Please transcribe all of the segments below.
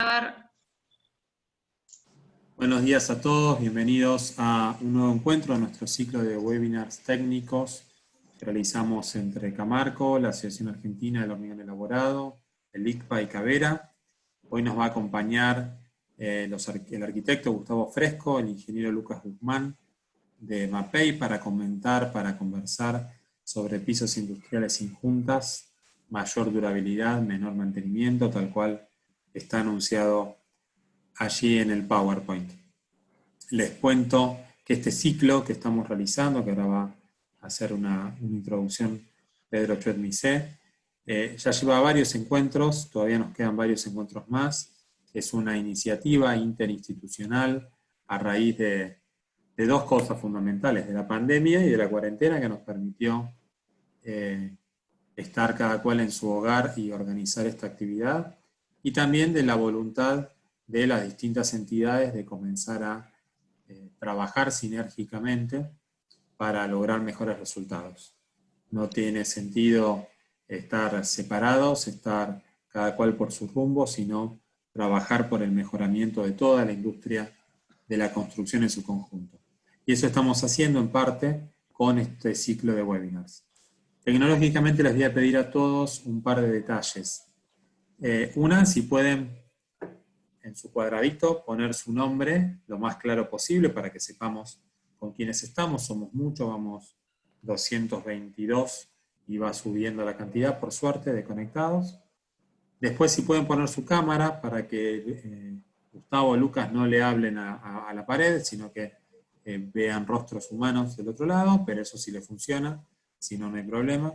grabar. Buenos días a todos, bienvenidos a un nuevo encuentro de nuestro ciclo de webinars técnicos que realizamos entre Camarco, la Asociación Argentina del Hormigón Elaborado, el ICPA y Cavera. Hoy nos va a acompañar el arquitecto Gustavo Fresco, el ingeniero Lucas Guzmán de MAPEI para conversar sobre pisos industriales sin juntas, mayor durabilidad, menor mantenimiento, tal cual está anunciado allí en el PowerPoint. Les cuento que este ciclo que estamos realizando, que ahora va a hacer una introducción Pedro Chuet-Misé, ya lleva varios encuentros, todavía nos quedan varios encuentros más. Es una iniciativa interinstitucional a raíz de dos cosas fundamentales, de la pandemia y de la cuarentena, que nos permitió estar cada cual en su hogar y organizar esta actividad, y también de la voluntad de las distintas entidades de comenzar a trabajar sinérgicamente para lograr mejores resultados. No tiene sentido estar separados, estar cada cual por su rumbo, sino trabajar por el mejoramiento de toda la industria de la construcción en su conjunto. Y eso estamos haciendo en parte con este ciclo de webinars. Tecnológicamente les voy a pedir a todos un par de detalles. Una, si pueden en su cuadradito poner su nombre lo más claro posible para que sepamos con quiénes estamos. Somos muchos, vamos 222 y va subiendo la cantidad, por suerte, de conectados. Después, si pueden poner su cámara para que Gustavo o Lucas no le hablen a la pared, sino que vean rostros humanos del otro lado, pero eso sí le funciona, si no, no hay problema.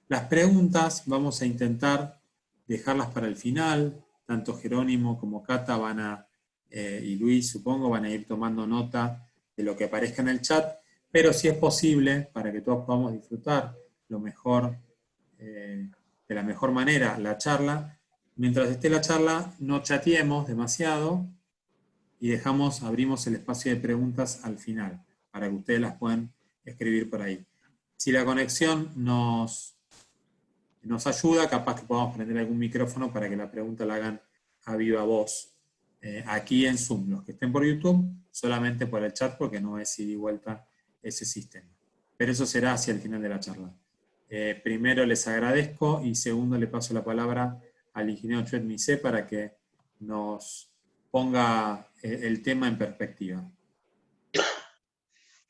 Las preguntas vamos a intentar dejarlas para el final. Tanto Jerónimo como Cata y Luis, supongo, van a ir tomando nota de lo que aparezca en el chat, pero si es posible, para que todos podamos disfrutar lo mejor, de la mejor manera la charla, mientras esté la charla no chateemos demasiado y abrimos el espacio de preguntas al final, para que ustedes las puedan escribir por ahí. Si la conexión nos ayuda, capaz que podamos prender algún micrófono para que la pregunta la hagan a viva voz aquí en Zoom. Los que estén por YouTube, solamente por el chat, porque no es ida y vuelta ese sistema. Pero eso será hacia el final de la charla. Primero les agradezco y segundo le paso la palabra al ingeniero Chuet-Misé para que nos ponga el tema en perspectiva.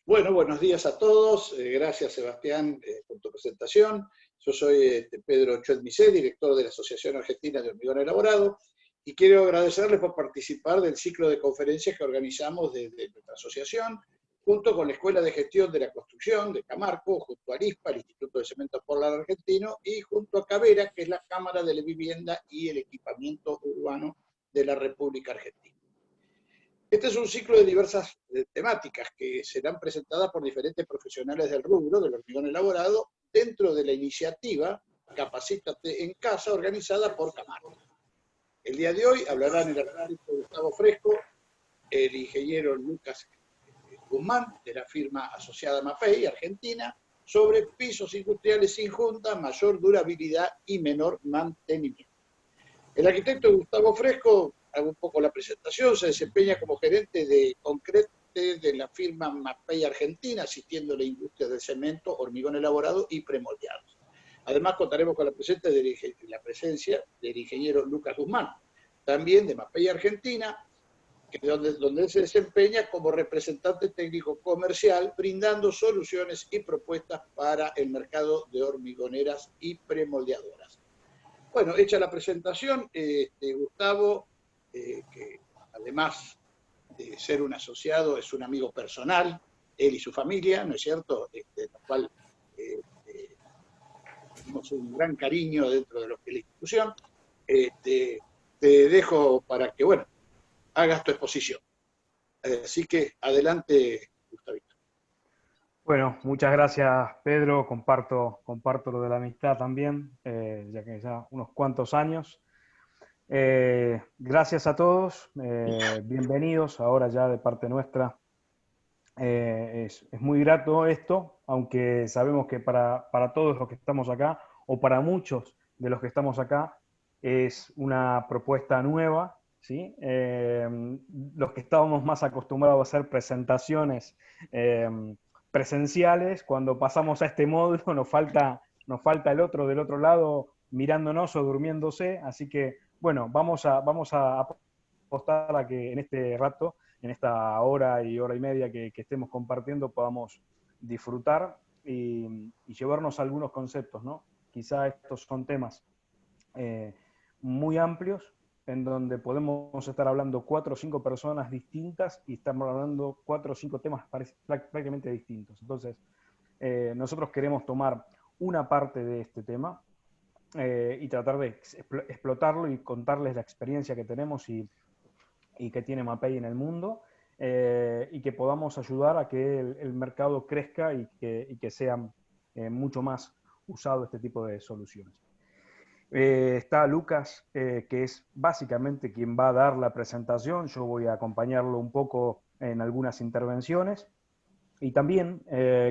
Bueno, buenos días a todos. Gracias, Sebastián, por tu presentación. Yo soy Pedro Chuet-Misé, director de la Asociación Argentina de Hormigón Elaborado, y quiero agradecerles por participar del ciclo de conferencias que organizamos desde nuestra asociación, junto con la Escuela de Gestión de la Construcción de Camarco, junto al ISPA, el Instituto de Cemento Polar Argentino, y junto a Cavera, que es la Cámara de la Vivienda y el Equipamiento Urbano de la República Argentina. Este es un ciclo de diversas temáticas que serán presentadas por diferentes profesionales del rubro del hormigón elaborado dentro de la iniciativa Capacítate en Casa, organizada por Camarco. El día de hoy hablarán el arquitecto Gustavo Fresco, el ingeniero Lucas Guzmán, de la firma asociada MAPEI, Argentina, sobre pisos industriales sin junta, mayor durabilidad y menor mantenimiento. El arquitecto Gustavo Fresco, hago un poco la presentación, se desempeña como gerente de concrete de la firma MAPEI Argentina, asistiendo a la industria del cemento, hormigón elaborado y premoldeados. Además, contaremos con la presencia del ingeniero Lucas Guzmán, también de MAPEI Argentina, donde él se desempeña como representante técnico comercial, brindando soluciones y propuestas para el mercado de hormigoneras y premoldeadoras. Bueno, hecha la presentación, Gustavo, que además de ser un asociado, es un amigo personal, él y su familia, ¿no es cierto?, lo cual tenemos un gran cariño dentro de lo que es la institución. Te dejo para que, bueno, hagas tu exposición. Así que adelante, Gustavito. Bueno, muchas gracias, Pedro. Comparto lo de la amistad también, ya que ya unos cuantos años. Gracias a todos, bienvenidos ahora ya de parte nuestra. Es muy grato esto, aunque sabemos que para todos los que estamos acá, o para muchos de los que estamos acá, es una propuesta nueva ¿sí? Los que estábamos más acostumbrados a hacer presentaciones presenciales, cuando pasamos a este módulo nos falta el otro del otro lado mirándonos o durmiéndose, así que bueno, vamos a apostar a que en este rato, en esta hora y media que estemos compartiendo, podamos disfrutar y llevarnos algunos conceptos, ¿no? Quizá estos son temas muy amplios, en donde podemos estar hablando 4 o 5 personas distintas y estamos hablando 4 o 5 temas prácticamente distintos. Entonces, nosotros queremos tomar una parte de este tema y tratar de explotarlo y contarles la experiencia que tenemos y que tiene Mapei en el mundo, y que podamos ayudar a que el mercado crezca y que sea mucho más usado este tipo de soluciones. Está Lucas, que es básicamente quien va a dar la presentación. Yo voy a acompañarlo un poco en algunas intervenciones. Y también,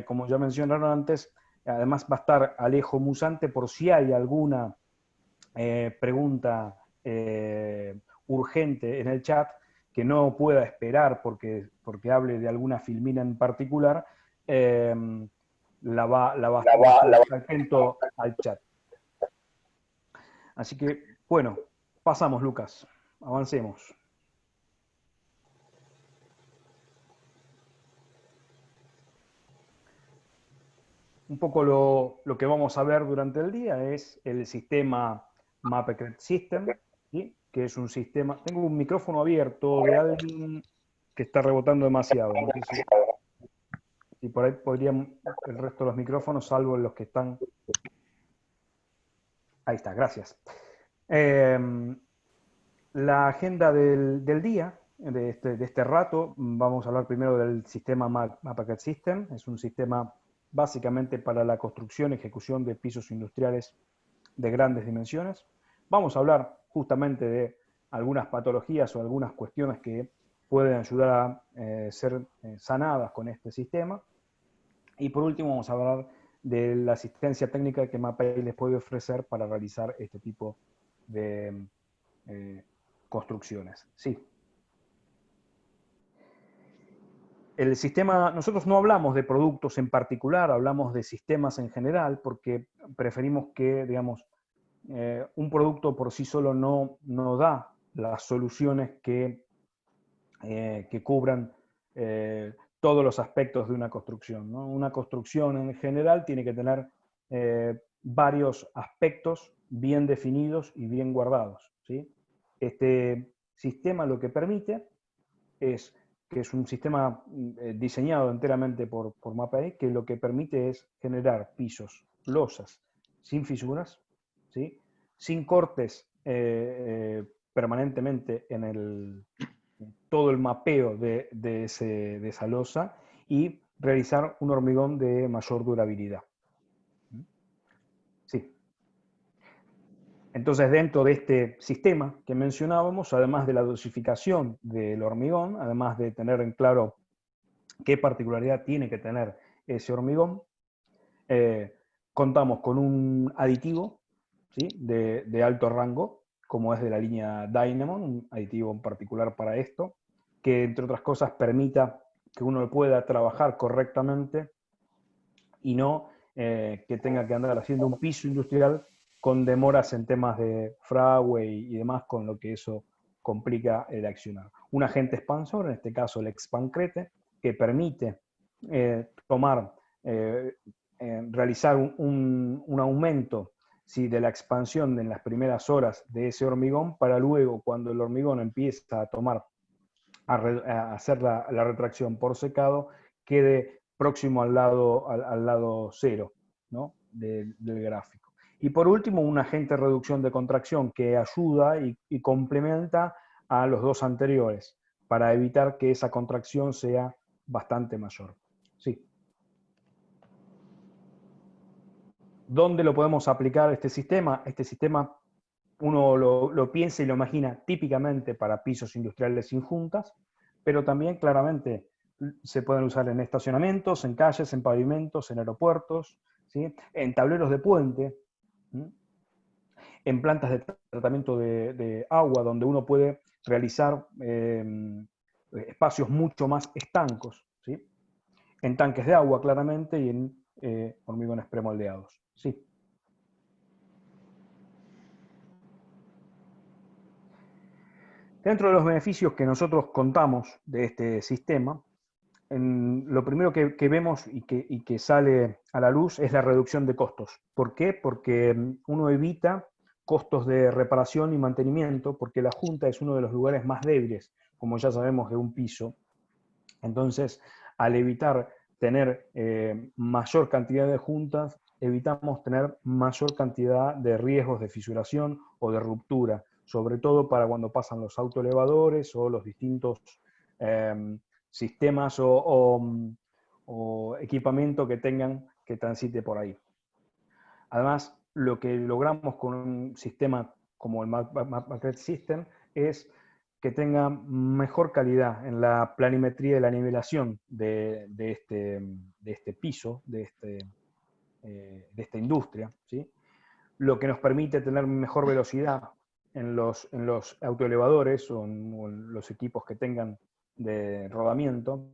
como ya mencionaron antes, además va a estar Alejo Musante por si hay alguna pregunta urgente en el chat que no pueda esperar porque hable de alguna filmina en particular, la va a estar atento al chat. Así que, bueno, pasamos, Lucas. Avancemos. Un poco lo que vamos a ver durante el día es el sistema Mapecret System, ¿sí? Que es un sistema... Tengo un micrófono abierto de alguien que está rebotando demasiado. No sé si por ahí podrían el resto de los micrófonos, salvo los que están... Ahí está, gracias. La agenda del día, de este rato, vamos a hablar primero del sistema Mapecret System. Es un sistema básicamente para la construcción y ejecución de pisos industriales de grandes dimensiones. Vamos a hablar justamente de algunas patologías o algunas cuestiones que pueden ayudar a ser sanadas con este sistema. Y por último vamos a hablar de la asistencia técnica que Mapei les puede ofrecer para realizar este tipo de construcciones. Sí. El sistema, nosotros no hablamos de productos en particular, hablamos de sistemas en general, porque preferimos que, digamos, un producto por sí solo no da las soluciones que cubran todos los aspectos de una construcción, ¿no? Una construcción en general tiene que tener varios aspectos bien definidos y bien guardados, ¿sí? Este sistema lo que permite es que es un sistema diseñado enteramente por Mapei, que lo que permite es generar pisos, losas, sin fisuras, ¿sí? Sin cortes permanentemente en todo el mapeo de esa losa y realizar un hormigón de mayor durabilidad. Sí. Entonces, dentro de este sistema que mencionábamos, además de la dosificación del hormigón, además de tener en claro qué particularidad tiene que tener ese hormigón, contamos con un aditivo, ¿sí? de alto rango, como es de la línea Dynemon, un aditivo en particular para esto, que entre otras cosas permita que uno pueda trabajar correctamente y no que tenga que andar haciendo un piso industrial con demoras en temas de fragüe y demás, con lo que eso complica el accionar. Un agente expansor, en este caso el Expancrete, que permite realizar un aumento, ¿sí? de la expansión en las primeras horas de ese hormigón, para luego, cuando el hormigón empieza a hacer la retracción por secado, quede próximo al lado cero, ¿no? del gráfico. Y por último, un agente de reducción de contracción que ayuda y complementa a los dos anteriores para evitar que esa contracción sea bastante mayor. Sí. ¿Dónde lo podemos aplicar este sistema? Este sistema uno lo piensa y lo imagina típicamente para pisos industriales sin juntas, pero también claramente se pueden usar en estacionamientos, en calles, en pavimentos, en aeropuertos, ¿sí? En tableros de puente, ¿sí? En plantas de tratamiento de agua, donde uno puede realizar espacios mucho más estancos, ¿sí? En tanques de agua, claramente, y en hormigones premoldeados. Sí. Dentro de los beneficios que nosotros contamos de este sistema, lo primero que vemos y que sale a la luz es la reducción de costos. ¿Por qué? Porque uno evita costos de reparación y mantenimiento, porque la junta es uno de los lugares más débiles, como ya sabemos, de un piso. Entonces, al evitar tener mayor cantidad de juntas, evitamos tener mayor cantidad de riesgos de fisuración o de ruptura, sobre todo para cuando pasan los autoelevadores o los distintos sistemas o equipamiento que tengan que transite por ahí. Además, lo que logramos con un sistema como el Macret System es que tenga mejor calidad en la planimetría de la nivelación de este piso, de esta industria, ¿sí? Lo que nos permite tener mejor velocidad en los autoelevadores o en los equipos que tengan de rodamiento,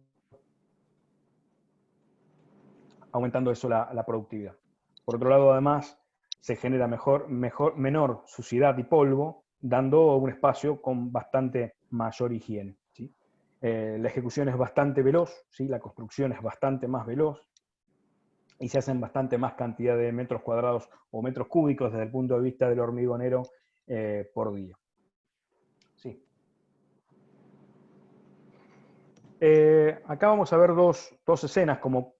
aumentando eso la productividad. Por otro lado, además, se genera menor suciedad y polvo, dando un espacio con bastante mayor higiene, ¿sí? La ejecución es bastante veloz, ¿sí? La construcción es bastante más veloz, y se hacen bastante más cantidad de metros cuadrados o metros cúbicos desde el punto de vista del hormigonero por día. Sí. Acá vamos a ver dos escenas como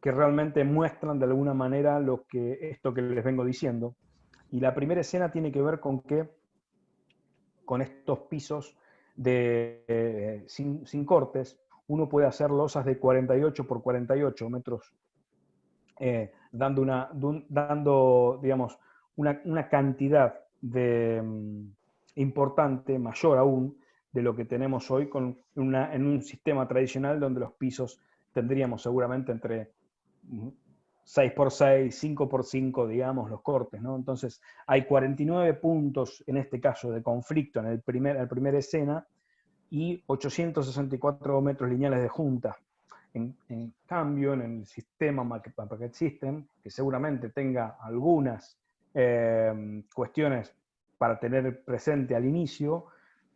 que realmente muestran de alguna manera esto que les vengo diciendo. Y la primera escena tiene que ver con estos pisos sin cortes, uno puede hacer losas de 48 por 48 metros, dando digamos, una cantidad importante, mayor aún, de lo que tenemos hoy en un sistema tradicional donde los pisos tendríamos seguramente entre 6x6, 5x5, digamos, los cortes, ¿no? Entonces, hay 49 puntos, en este caso, de conflicto en la primera escena, y 864 metros lineales de junta. En cambio, en el sistema Macret System, que seguramente tenga algunas cuestiones para tener presente al inicio,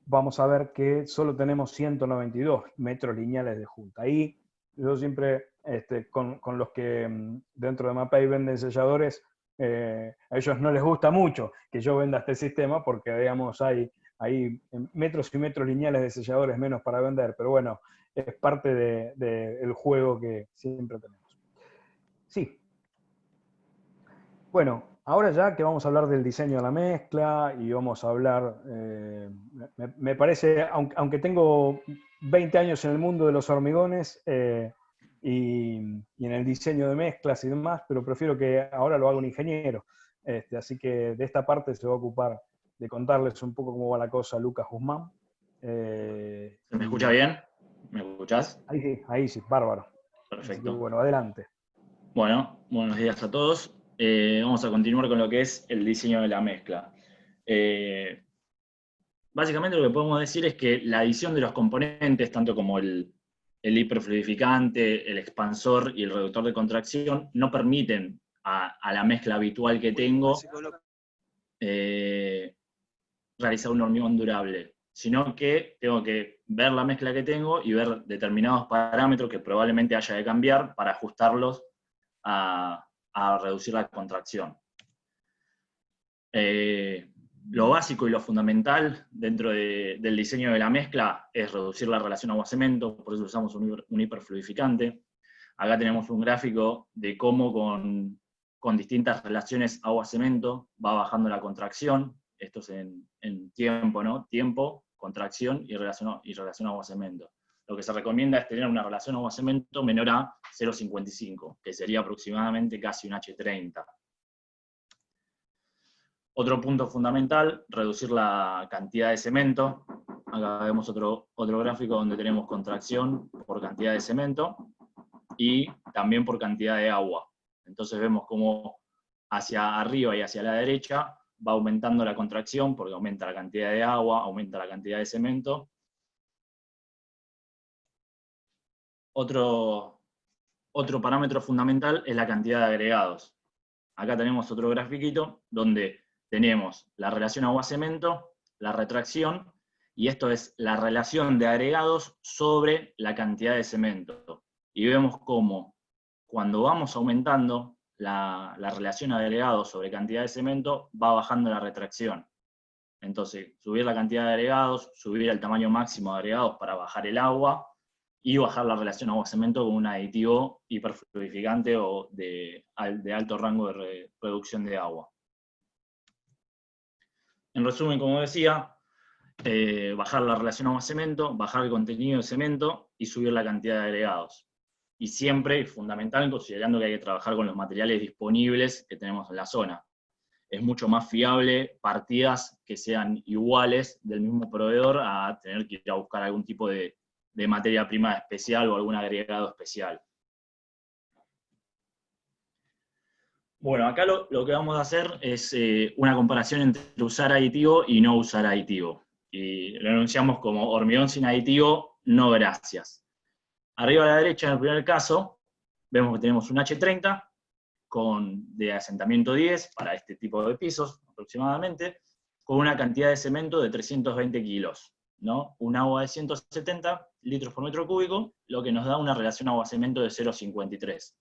vamos a ver que solo tenemos 192 metros lineales de junta. Ahí yo siempre, con los que dentro de Mapei venden selladores, a ellos no les gusta mucho que yo venda este sistema porque, digamos, hay metros y metros lineales de selladores menos para vender, pero bueno, es parte del juego que siempre tenemos. Sí. Bueno, ahora ya que vamos a hablar del diseño de la mezcla y vamos a hablar, me parece, aunque tengo 20 años en el mundo de los hormigones y en el diseño de mezclas y demás, pero prefiero que ahora lo haga un ingeniero. Así que de esta parte se va a ocupar de contarles un poco cómo va la cosa Lucas Guzmán. ¿Se me escucha bien? ¿Me escuchás? Ahí sí, bárbaro. Perfecto. Así que, bueno, adelante. Bueno, buenos días a todos. Vamos a continuar con lo que es el diseño de la mezcla. Básicamente lo que podemos decir es que la adición de los componentes, tanto como el hiperfluidificante, el expansor y el reductor de contracción, no permiten a la mezcla habitual que tengo realizar un hormigón durable, sino que tengo que ver la mezcla que tengo y ver determinados parámetros que probablemente haya de cambiar para ajustarlos a reducir la contracción. Lo básico y lo fundamental dentro del diseño de la mezcla es reducir la relación agua-cemento, por eso usamos un hiperfluidificante. Acá tenemos un gráfico de cómo con distintas relaciones agua-cemento va bajando la contracción. Esto es en tiempo, ¿no? Tiempo, contracción y relación agua-cemento. Lo que se recomienda es tener una relación agua-cemento menor a 0,55, que sería aproximadamente casi un H30. Otro punto fundamental, reducir la cantidad de cemento. Acá vemos otro gráfico donde tenemos contracción por cantidad de cemento y también por cantidad de agua. Entonces vemos cómo hacia arriba y hacia la derecha va aumentando la contracción porque aumenta la cantidad de agua, aumenta la cantidad de cemento. Otro parámetro fundamental es la cantidad de agregados. Acá tenemos otro grafiquito donde tenemos la relación agua-cemento, la retracción, y esto es la relación de agregados sobre la cantidad de cemento. Y vemos cómo cuando vamos aumentando la relación agregados sobre cantidad de cemento, va bajando la retracción. Entonces, subir la cantidad de agregados, subir el tamaño máximo de agregados para bajar el agua, y bajar la relación agua-cemento con un aditivo hiperfluidificante o de alto rango de reducción de agua. En resumen, como decía, bajar la relación agua-cemento, bajar el contenido de cemento y subir la cantidad de agregados. Y siempre es fundamental, considerando que hay que trabajar con los materiales disponibles que tenemos en la zona. Es mucho más fiable partidas que sean iguales del mismo proveedor a tener que ir a buscar algún tipo de materia prima especial o algún agregado especial. Bueno, acá lo que vamos a hacer es una comparación entre usar aditivo y no usar aditivo. Y lo anunciamos como hormigón sin aditivo, no gracias. Arriba a la derecha, en el primer caso, vemos que tenemos un H30 de asentamiento 10 para este tipo de pisos aproximadamente, con una cantidad de cemento de 320 kilos. ¿No? Un agua de 170 litros por metro cúbico, lo que nos da una relación agua-cemento de 0,53.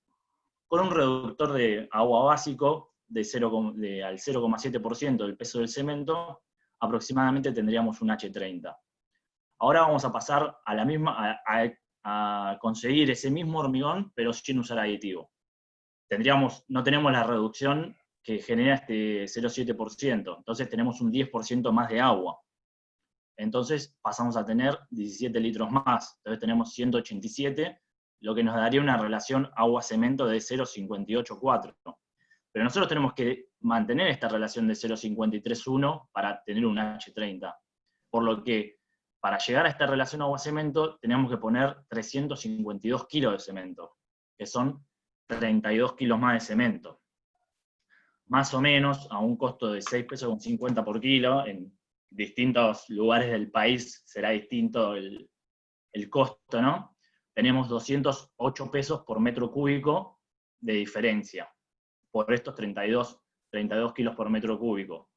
Con un reductor de agua básico al 0,7% del peso del cemento, aproximadamente tendríamos un H30. Ahora vamos a pasar a conseguir ese mismo hormigón, pero sin usar aditivo. No tenemos la reducción que genera este 0,7%, entonces tenemos un 10% más de agua. Entonces pasamos a tener 17 litros más. Entonces tenemos 187, lo que nos daría una relación agua-cemento de 0,584. Pero nosotros tenemos que mantener esta relación de 0,531 para tener un H30. Por lo que, para llegar a esta relación agua-cemento, tenemos que poner 352 kilos de cemento, que son 32 kilos más de cemento. Más o menos, a un costo de 6 pesos con 50 por kilo, en distintos lugares del país será distinto el costo, ¿no? Tenemos 208 pesos por metro cúbico de diferencia, por estos 32 kilos por metro cúbico.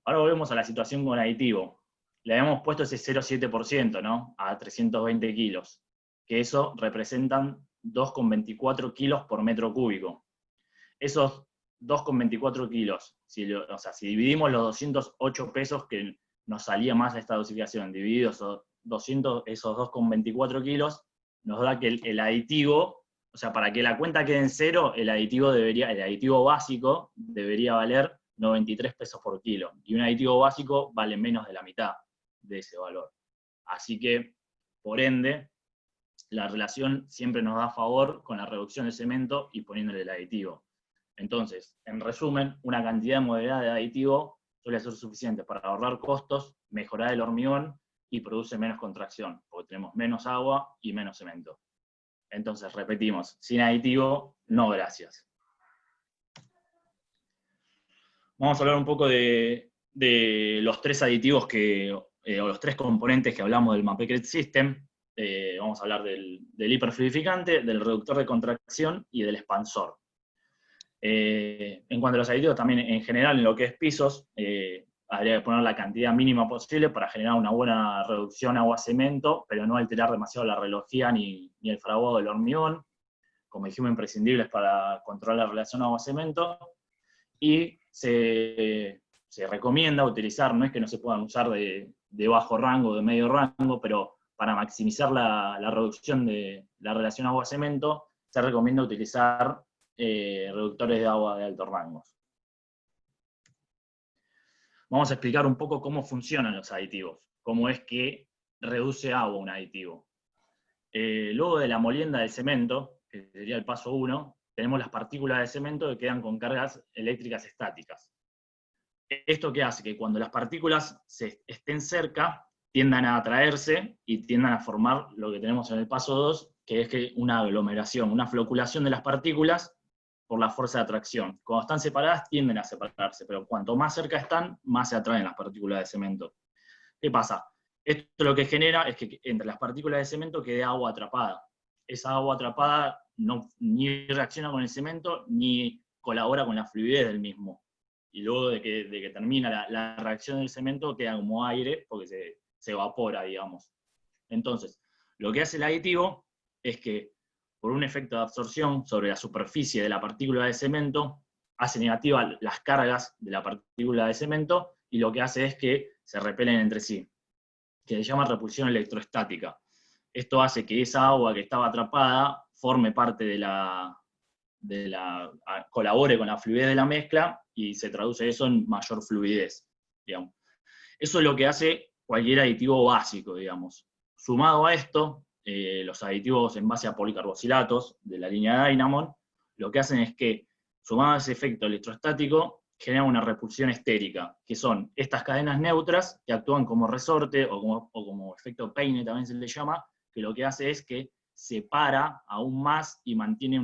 Ahora volvemos a la situación con aditivo. Le habíamos puesto ese 0,7%, ¿no? A 320 kilos, que eso representan 2,24 kilos por metro cúbico. Esos 2,24 kilos, si dividimos los 208 pesos que nos salía más esta dosificación, divididos esos 2,24 kilos, nos da que el aditivo, o sea, para que la cuenta quede en cero, el aditivo básico debería valer 93 pesos por kilo, y un aditivo básico vale menos de la mitad de ese valor. Así que, por ende, la relación siempre nos da a favor con la reducción de cemento y poniéndole el aditivo. Entonces, en resumen, una cantidad moderada de aditivo suele ser suficiente para ahorrar costos, mejorar el hormigón y produce menos contracción, porque tenemos menos agua y menos cemento. Entonces, repetimos, sin aditivo, no gracias. Vamos a hablar un poco de los tres aditivos o los tres componentes que hablamos del Mapecret System. Vamos a hablar del hiperfluidificante, del reductor de contracción y del expansor. En cuanto a los aditivos, también en general en lo que es pisos, habría que poner la cantidad mínima posible para generar una buena reducción agua-cemento, pero no alterar demasiado la relojía ni el fraguado del hormigón, como dijimos, imprescindibles para controlar la relación agua-cemento. Y se recomienda utilizar, no es que no se puedan usar de bajo rango, de medio rango, pero para maximizar la reducción de la relación agua-cemento, se recomienda utilizar reductores de agua de alto rango. Vamos a explicar un poco cómo funcionan los aditivos, cómo es que reduce agua un aditivo. Luego de la molienda del cemento, que sería el paso 1, tenemos las partículas de cemento que quedan con cargas eléctricas estáticas. ¿Esto qué hace? Que cuando las partículas estén cerca, tiendan a atraerse y tiendan a formar lo que tenemos en el paso 2, que es una aglomeración, una floculación de las partículas, por la fuerza de atracción. Cuando están separadas tienden a separarse, pero cuanto más cerca están, más se atraen las partículas de cemento. ¿Qué pasa? Esto lo que genera es que entre las partículas de cemento quede agua atrapada. Esa agua atrapada ni reacciona con el cemento, ni colabora con la fluidez del mismo. Y luego de que termina la reacción del cemento, queda como aire, porque se evapora, digamos. Entonces, lo que hace el aditivo es que, por un efecto de absorción sobre la superficie de la partícula de cemento, hace negativa las cargas de la partícula de cemento, y lo que hace es que se repelen entre sí, que se llama repulsión electrostática. Esto hace que esa agua que estaba atrapada forme parte colabore con la fluidez de la mezcla, y se traduce eso en mayor fluidez, digamos. Eso es lo que hace cualquier aditivo básico, digamos. Sumado a esto, los aditivos en base a policarboxilatos de la línea Dynamon, lo que hacen es que, sumado a ese efecto electrostático, generan una repulsión estérica, que son estas cadenas neutras que actúan como resorte, o como efecto Peine también se le llama, que lo que hace es que separa aún más y mantiene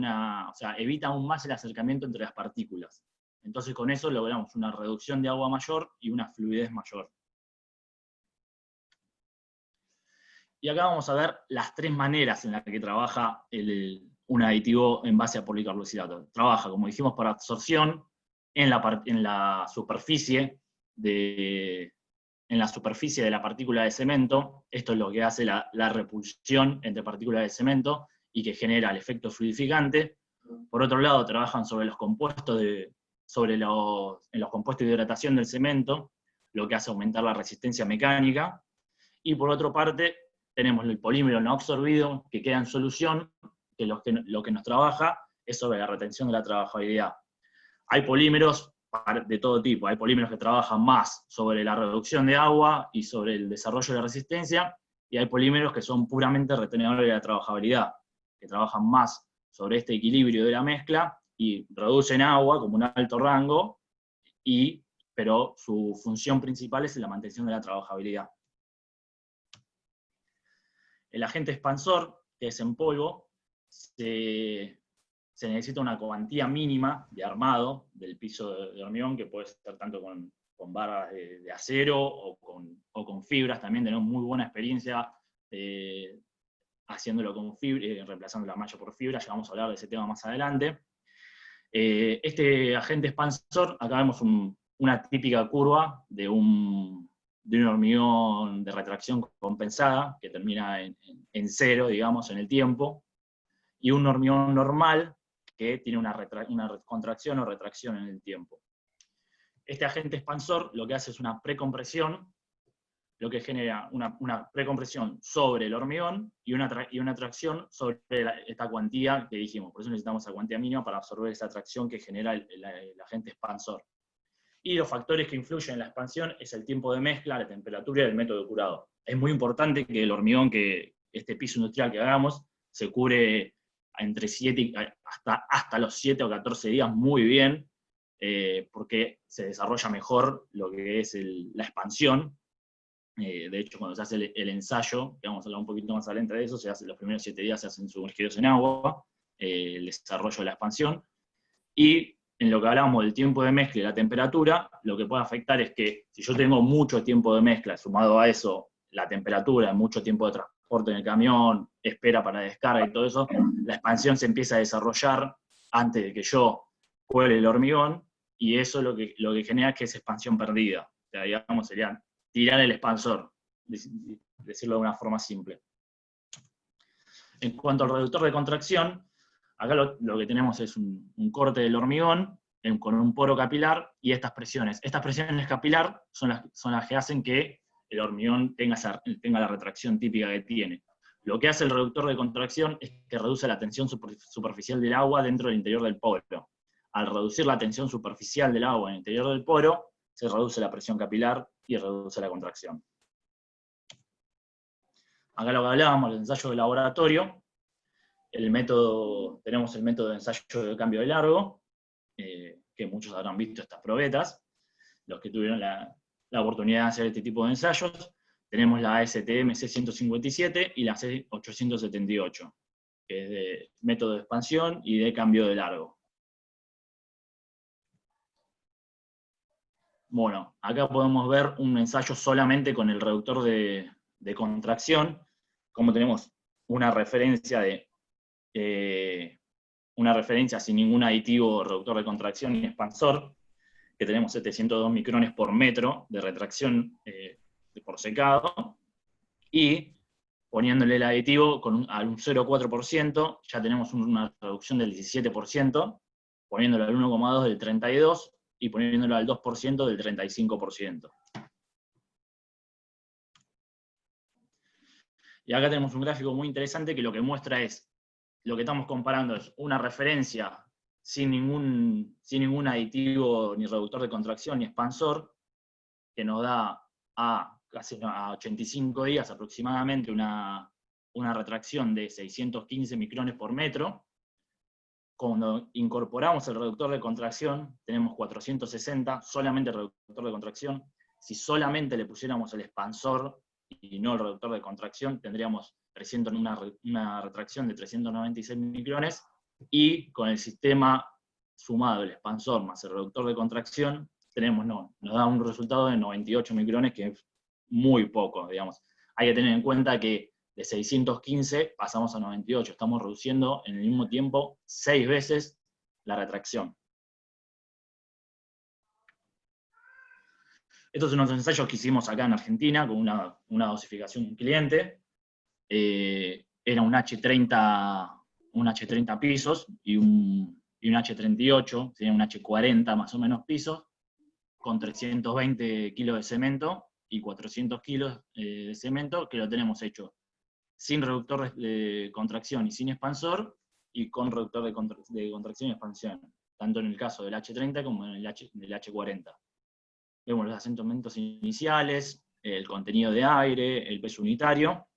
evita aún más el acercamiento entre las partículas. Entonces con eso logramos una reducción de agua mayor y una fluidez mayor. Y acá vamos a ver las tres maneras en las que trabaja un aditivo en base a policarboxilato. Trabaja, como dijimos, para absorción en la superficie de la partícula de cemento. Esto es lo que hace la repulsión entre partículas de cemento y que genera el efecto fluidificante. Por otro lado, trabajan sobre los compuestos en los compuestos de hidratación del cemento, lo que hace aumentar la resistencia mecánica. Y por otra parte, tenemos el polímero no absorbido, que queda en solución, que lo que nos trabaja es sobre la retención de la trabajabilidad. Hay polímeros de todo tipo. Hay polímeros que trabajan más sobre la reducción de agua y sobre el desarrollo de la resistencia, y hay polímeros que son puramente retenedores de la trabajabilidad, que trabajan más sobre este equilibrio de la mezcla y reducen agua como un alto rango, pero su función principal es la mantención de la trabajabilidad. El agente expansor, que es en polvo, se necesita una cuantía mínima de armado del piso de hormigón, que puede ser tanto con barras de acero o con fibras. También tenemos muy buena experiencia haciéndolo con fibra, reemplazando la malla por fibra. Ya vamos a hablar de ese tema más adelante. Este agente expansor, acá vemos una típica curva de un hormigón de retracción compensada, que termina en cero, digamos, en el tiempo, y un hormigón normal, que tiene una contracción o retracción en el tiempo. Este agente expansor lo que hace es una precompresión, lo que genera una precompresión sobre el hormigón y una tracción sobre esta cuantía que dijimos. Por eso necesitamos esa cuantía mínima para absorber esa tracción que genera el agente expansor. Y los factores que influyen en la expansión es el tiempo de mezcla, la temperatura y el método de curado. Es muy importante que el hormigón, este piso industrial que hagamos, se cure hasta los 7 o 14 días muy bien, porque se desarrolla mejor lo que es la expansión. De hecho, cuando se hace el ensayo, que vamos a hablar un poquito más adelante de eso, los primeros 7 días se hacen sumergidos en agua, el desarrollo de la expansión. Y en lo que hablábamos del tiempo de mezcla y la temperatura, lo que puede afectar es que si yo tengo mucho tiempo de mezcla, sumado a eso la temperatura, mucho tiempo de transporte en el camión, espera para descarga y todo eso, la expansión se empieza a desarrollar antes de que yo cuele el hormigón, y eso lo que genera es que es expansión perdida. O sea, digamos, sería tirar el expansor, decirlo de una forma simple. En cuanto al reductor de contracción, acá lo que tenemos es un corte del hormigón con un poro capilar y estas presiones. Estas presiones capilar son las que hacen que el hormigón tenga la retracción típica que tiene. Lo que hace el reductor de contracción es que reduce la tensión superficial del agua dentro del interior del poro. Al reducir la tensión superficial del agua en el interior del poro, se reduce la presión capilar y reduce la contracción. Acá lo que hablábamos, el ensayo de laboratorio, tenemos el método de ensayo de cambio de largo, que muchos habrán visto estas probetas, los que tuvieron la oportunidad de hacer este tipo de ensayos. Tenemos la ASTM C157 y la C878, que es de método de expansión y de cambio de largo. Bueno, acá podemos ver un ensayo solamente con el reductor de contracción, como tenemos una referencia sin ningún aditivo reductor de contracción ni expansor, que tenemos 702 micrones por metro de retracción por secado, y poniéndole el aditivo al 0,4%, ya tenemos una reducción del 17%, poniéndolo al 1,2 del 32%, y poniéndolo al 2% del 35%. Y acá tenemos un gráfico muy interesante que lo que muestra es, lo que estamos comparando es una referencia sin ningún aditivo, ni reductor de contracción, ni expansor, que nos da casi a 85 días aproximadamente una retracción de 615 micrones por metro. Cuando incorporamos el reductor de contracción, tenemos 460, solamente el reductor de contracción. Si solamente le pusiéramos el expansor y no el reductor de contracción, tendríamos una retracción de 396 micrones, y con el sistema sumado el expansor más el reductor de contracción, nos da un resultado de 98 micrones, que es muy poco, digamos. Hay que tener en cuenta que de 615 pasamos a 98, estamos reduciendo en el mismo tiempo 6 veces la retracción. Estos son unos ensayos que hicimos acá en Argentina con una dosificación de un cliente. Era un H30 pisos y un H38, sería un H40 más o menos pisos, con 320 kilos de cemento y 400 kilos de cemento, que lo tenemos hecho sin reductor de contracción y sin expansor, y con reductor de contracción y expansión, tanto en el caso del H30 como en el del H40. Vemos los asentamientos iniciales, el contenido de aire, el peso unitario,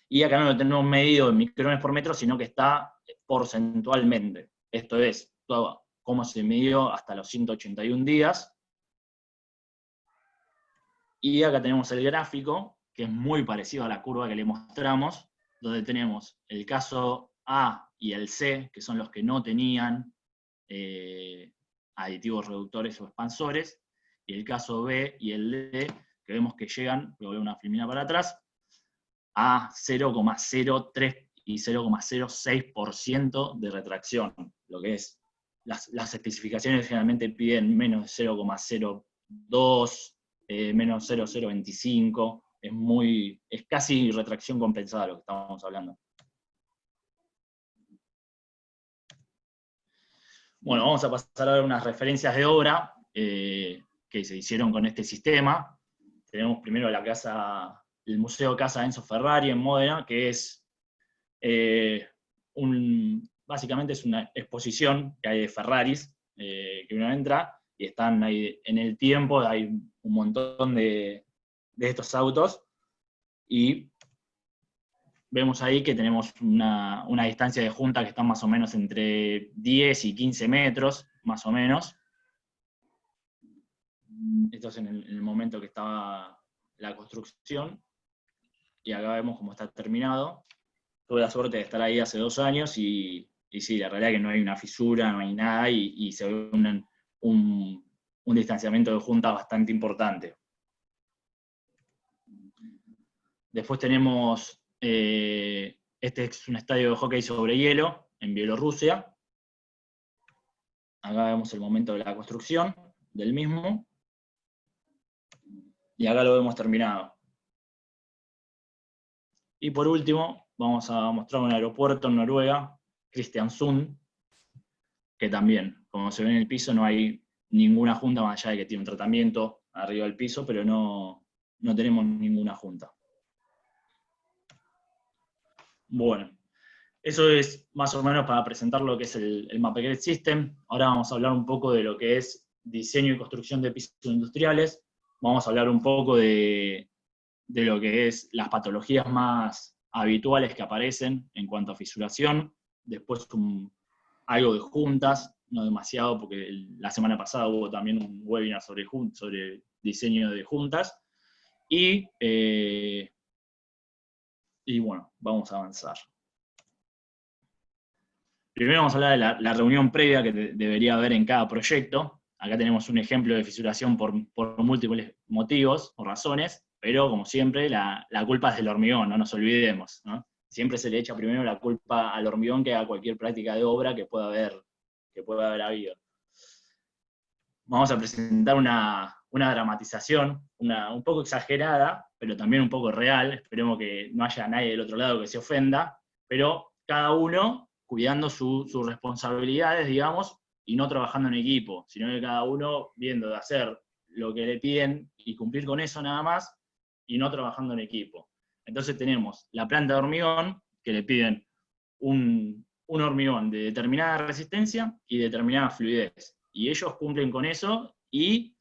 y acá no lo tenemos medido en micrones por metro, sino que está porcentualmente. Esto es, cómo se midió hasta los 181 días. Y acá tenemos el gráfico, que es muy parecido a la curva que le mostramos, donde tenemos el caso A y el C, que son los que no tenían aditivos reductores o expansores, y el caso B y el D, que vemos que llegan, voy a volver una filmina para atrás, a 0,03 y 0,06% de retracción, lo que es, las especificaciones generalmente piden menos de 0,02, menos 0,025, es casi retracción compensada lo que estamos hablando. Bueno, vamos a pasar a ver unas referencias de obra que se hicieron con este sistema. Tenemos primero el Museo Casa Enzo Ferrari en Módena, que es básicamente es una exposición que hay de Ferraris, que uno entra, y están ahí en el tiempo, hay un montón de estos autos, y vemos ahí que tenemos una distancia de junta que está más o menos entre 10 y 15 metros, más o menos. Esto es en el momento que estaba la construcción, y acá vemos cómo está terminado. Tuve la suerte de estar ahí hace 2 años, y sí, la realidad es que no hay una fisura, no hay nada, y se ve un distanciamiento de junta bastante importante. Después tenemos, este es un estadio de hockey sobre hielo en Bielorrusia. Acá vemos el momento de la construcción del mismo. Y acá lo vemos terminado. Y por último, vamos a mostrar un aeropuerto en Noruega, Kristiansund, que también, como se ve en el piso, no hay ninguna junta, más allá de que tiene un tratamiento arriba del piso, pero no tenemos ninguna junta. Bueno, eso es más o menos para presentar lo que es el MapEGRED System. Ahora vamos a hablar un poco de lo que es diseño y construcción de pisos industriales. Vamos a hablar un poco de lo que es las patologías más habituales que aparecen en cuanto a fisuración. Después algo de juntas, no demasiado, porque la semana pasada hubo también un webinar sobre diseño de juntas. Y bueno, vamos a avanzar. Primero vamos a hablar de la reunión previa que debería haber en cada proyecto. Acá tenemos un ejemplo de fisuración por múltiples motivos o razones, pero como siempre, la culpa es del hormigón, no nos olvidemos, ¿no? Siempre se le echa primero la culpa al hormigón que haga cualquier práctica de obra que pueda haber habido. Vamos a presentar una dramatización, un poco exagerada, pero también un poco real. Esperemos que no haya nadie del otro lado que se ofenda, pero cada uno cuidando sus responsabilidades, digamos, y no trabajando en equipo, sino que cada uno viendo de hacer lo que le piden y cumplir con eso nada más, y no trabajando en equipo. Entonces tenemos la planta de hormigón, que le piden un hormigón de determinada resistencia y determinada fluidez. Y ellos cumplen con eso, y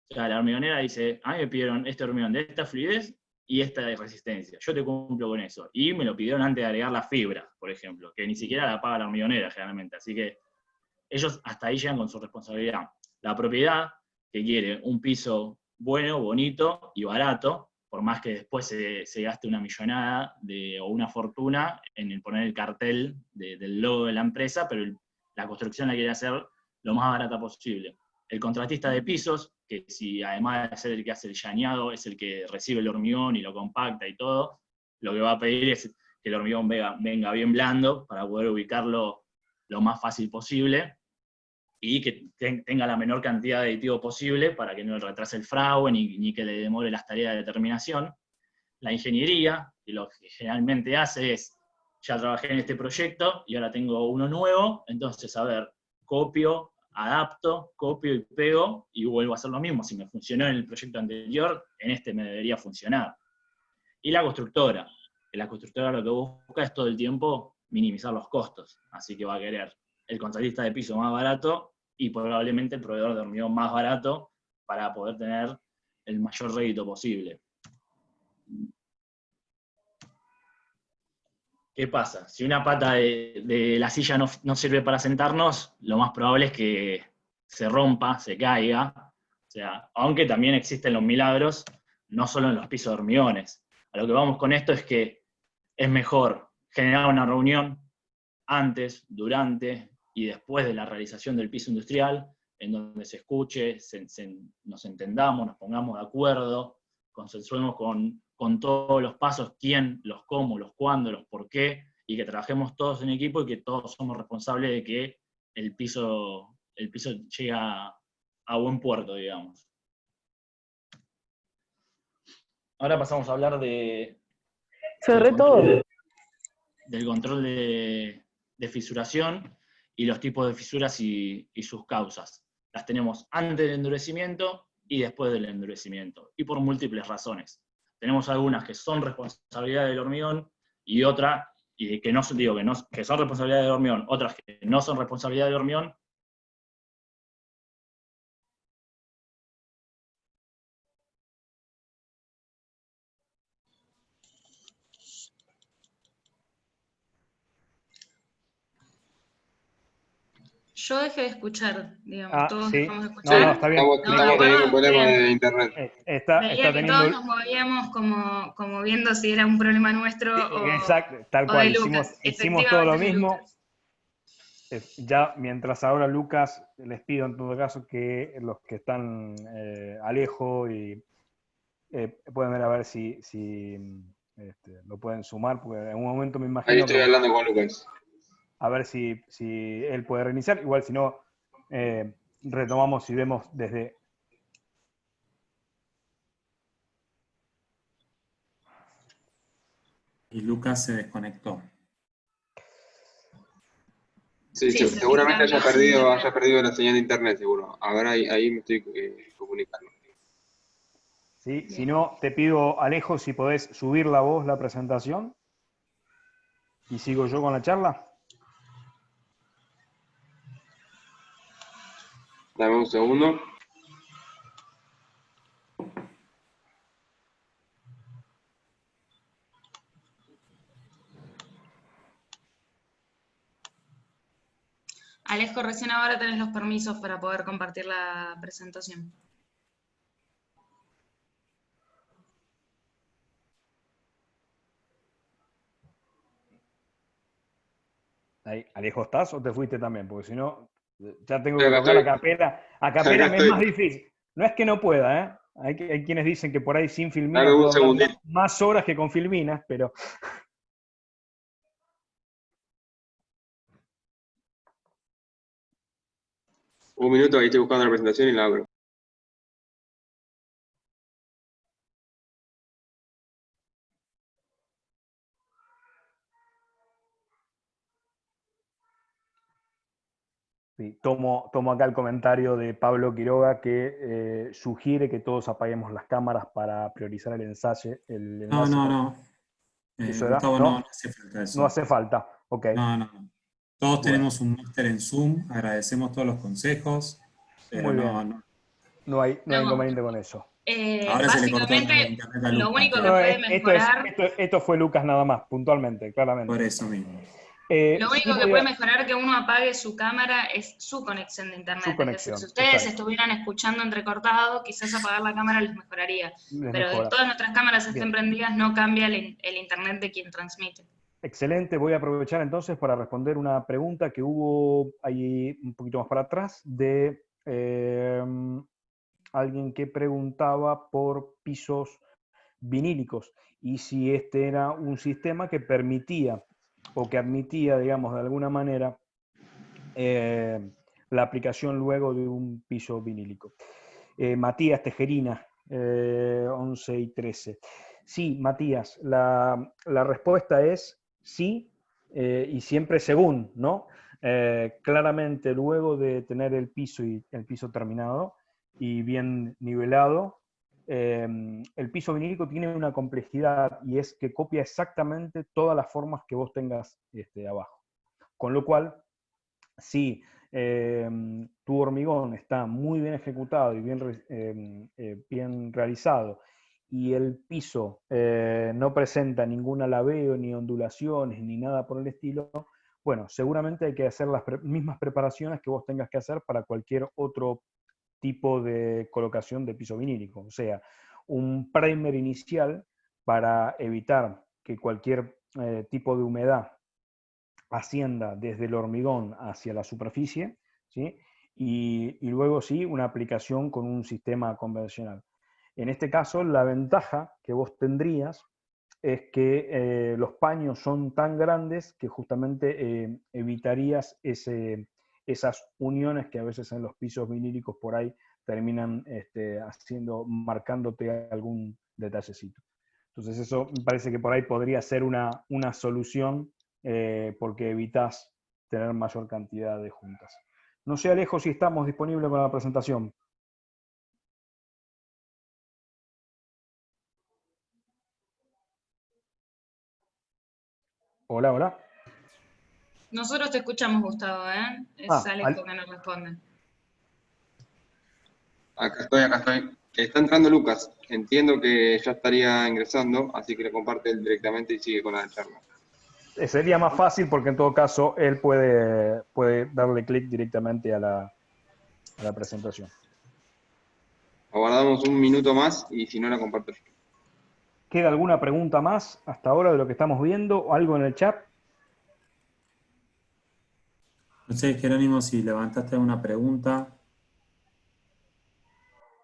o sea, la hormigonera dice, a mí me pidieron este hormigón de esta fluidez y esta de resistencia. Yo te cumplo con eso. Y me lo pidieron antes de agregar la fibra, por ejemplo, que ni siquiera la paga la hormigonera generalmente. Así que ellos hasta ahí llegan con su responsabilidad. La propiedad, que quiere un piso bueno, bonito y barato, por más que después se gaste una millonada o una fortuna en el poner el cartel del logo de la empresa, pero la construcción la quiere hacer lo más barata posible. El contratista de pisos, que si además de ser el que hace el llaneado, es el que recibe el hormigón y lo compacta y todo, lo que va a pedir es que el hormigón venga bien blando para poder ubicarlo lo más fácil posible, y que tenga la menor cantidad de aditivo posible para que no le retrase el fraude ni que le demore las tareas de terminación. La ingeniería, que lo que generalmente hace es, ya trabajé en este proyecto y ahora tengo uno nuevo, entonces, a ver, copio, adapto, copio y pego y vuelvo a hacer lo mismo. Si me funcionó en el proyecto anterior, en este me debería funcionar. Y la constructora, que la constructora lo que busca es todo el tiempo minimizar los costos, así que va a querer el contratista de piso más barato y probablemente el proveedor de hormigón más barato para poder tener el mayor rédito posible. ¿Qué pasa? Si una pata de la silla no sirve para sentarnos, lo más probable es que se rompa, se caiga. O sea, aunque también existen los milagros, no solo en los pisos de hormigones. A lo que vamos con esto es que es mejor generar una reunión antes, durante y después de la realización del piso industrial, en donde se escuche, nos entendamos, nos pongamos de acuerdo, consensuemos con todos los pasos, quién, los cómo, los cuándo, los por qué, y que trabajemos todos en equipo y que todos somos responsables de que el piso llegue a buen puerto, digamos. Ahora pasamos a hablar del control de fisuración y los tipos de fisuras y sus causas. Las tenemos antes del endurecimiento y después del endurecimiento, y por múltiples razones. Tenemos algunas que son responsabilidad del hormigón y otras, y que no digo que son responsabilidad del hormigón, otras que no son responsabilidad del hormigón. Yo dejé de escuchar, digamos, todos sí. dejamos de escuchar. No, está bien. Estamos teniendo un problema de internet. Veía que todos nos movíamos como viendo si era un problema nuestro Exacto, tal o cual. de Lucas. Hicimos todo lo Efectivamente, mismo. Lucas. Ya, mientras ahora Lucas, les pido en todo caso que los que están Alejo y pueden ver a ver si lo pueden sumar, porque en un momento me imagino Ahí estoy que, hablando con Lucas. a ver si él puede reiniciar. Igual si no, retomamos y vemos desde... Y Lucas se desconectó. Sí, Sí, seguramente haya perdido la señal de internet, seguro. Ahora ahí me estoy comunicando. ¿Sí? Si no, te pido, Alejo, si podés subir la voz, la presentación, y sigo yo con la charla. Dame un segundo. Alejo, recién ahora tenés los permisos para poder compartir la presentación. Ahí, Alejo, ¿estás o te fuiste también? Porque si no, Ya tengo que tocar a capela me es más difícil. No es que no pueda, ¿eh? Hay quienes dicen que por ahí sin Filmina Dame un puedo hablar segundito. más horas que con Filminas, pero... Un minuto, ahí estoy buscando la presentación y la abro. Sí, tomo acá el comentario de Pablo Quiroga que sugiere que todos apaguemos las cámaras para priorizar el enlace. No, no, no. ¿Eso era? Gustavo, no, ¿No? no hace falta No eso. hace falta. Ok. No, no, no. Todos Bueno, tenemos un máster en Zoom, agradecemos todos los consejos, pero muy bien. no. No hay No, inconveniente con eso. Ahora se le cortó la básicamente, internet a lo Lucas, único que pero puede mejorar, Esto fue Lucas nada más, puntualmente, claramente. por eso mismo. lo Sí único que voy puede a... mejorar que uno apague su cámara es su conexión de internet. Su Es decir, conexión, si ustedes exacto. estuvieran escuchando entrecortado, quizás apagar la cámara les mejoraría. Les Pero de mejora. todas nuestras cámaras estén Bien. prendidas, no cambia el internet de quien transmite. Excelente, voy a aprovechar entonces para responder una pregunta que hubo ahí un poquito más para atrás de alguien que preguntaba por pisos vinílicos y si este era un sistema que permitía o que admitía, digamos, de alguna manera la aplicación luego de un piso vinílico. Matías Tejerina, 11 y 13. Sí, Matías, la respuesta es sí, y siempre según, ¿no? Claramente, luego de tener el piso terminado y bien nivelado, el piso vinílico tiene una complejidad y es que copia exactamente todas las formas que vos tengas abajo. Con lo cual, si tu hormigón está muy bien ejecutado y bien realizado y el piso no presenta ningún alabeo, ni ondulaciones, ni nada por el estilo, bueno, seguramente hay que hacer las mismas preparaciones que vos tengas que hacer para cualquier otro tipo de colocación de piso vinílico. O sea, un primer inicial para evitar que cualquier tipo de humedad ascienda desde el hormigón hacia la superficie, ¿sí? Y luego sí, una aplicación con un sistema convencional. En este caso, la ventaja que vos tendrías es que los paños son tan grandes que justamente evitarías esas uniones que a veces en los pisos vinílicos por ahí terminan marcándote algún detallecito. Entonces eso me parece que por ahí podría ser una solución porque evitas tener mayor cantidad de juntas. No sé, Alejo, si estamos disponibles con la presentación. Hola, hola. Nosotros te escuchamos, Gustavo, ¿eh? Es Alejo que nos responde. Acá estoy. Está entrando Lucas. Entiendo que ya estaría ingresando, así que le comparte él directamente y sigue con la charla. Sería más fácil porque en todo caso él puede darle clic directamente a la presentación. Aguardamos un minuto más y si no la comparto yo. ¿Queda alguna pregunta más hasta ahora de lo que estamos viendo? ¿O algo en el chat? No sé, Jerónimo, si levantaste alguna pregunta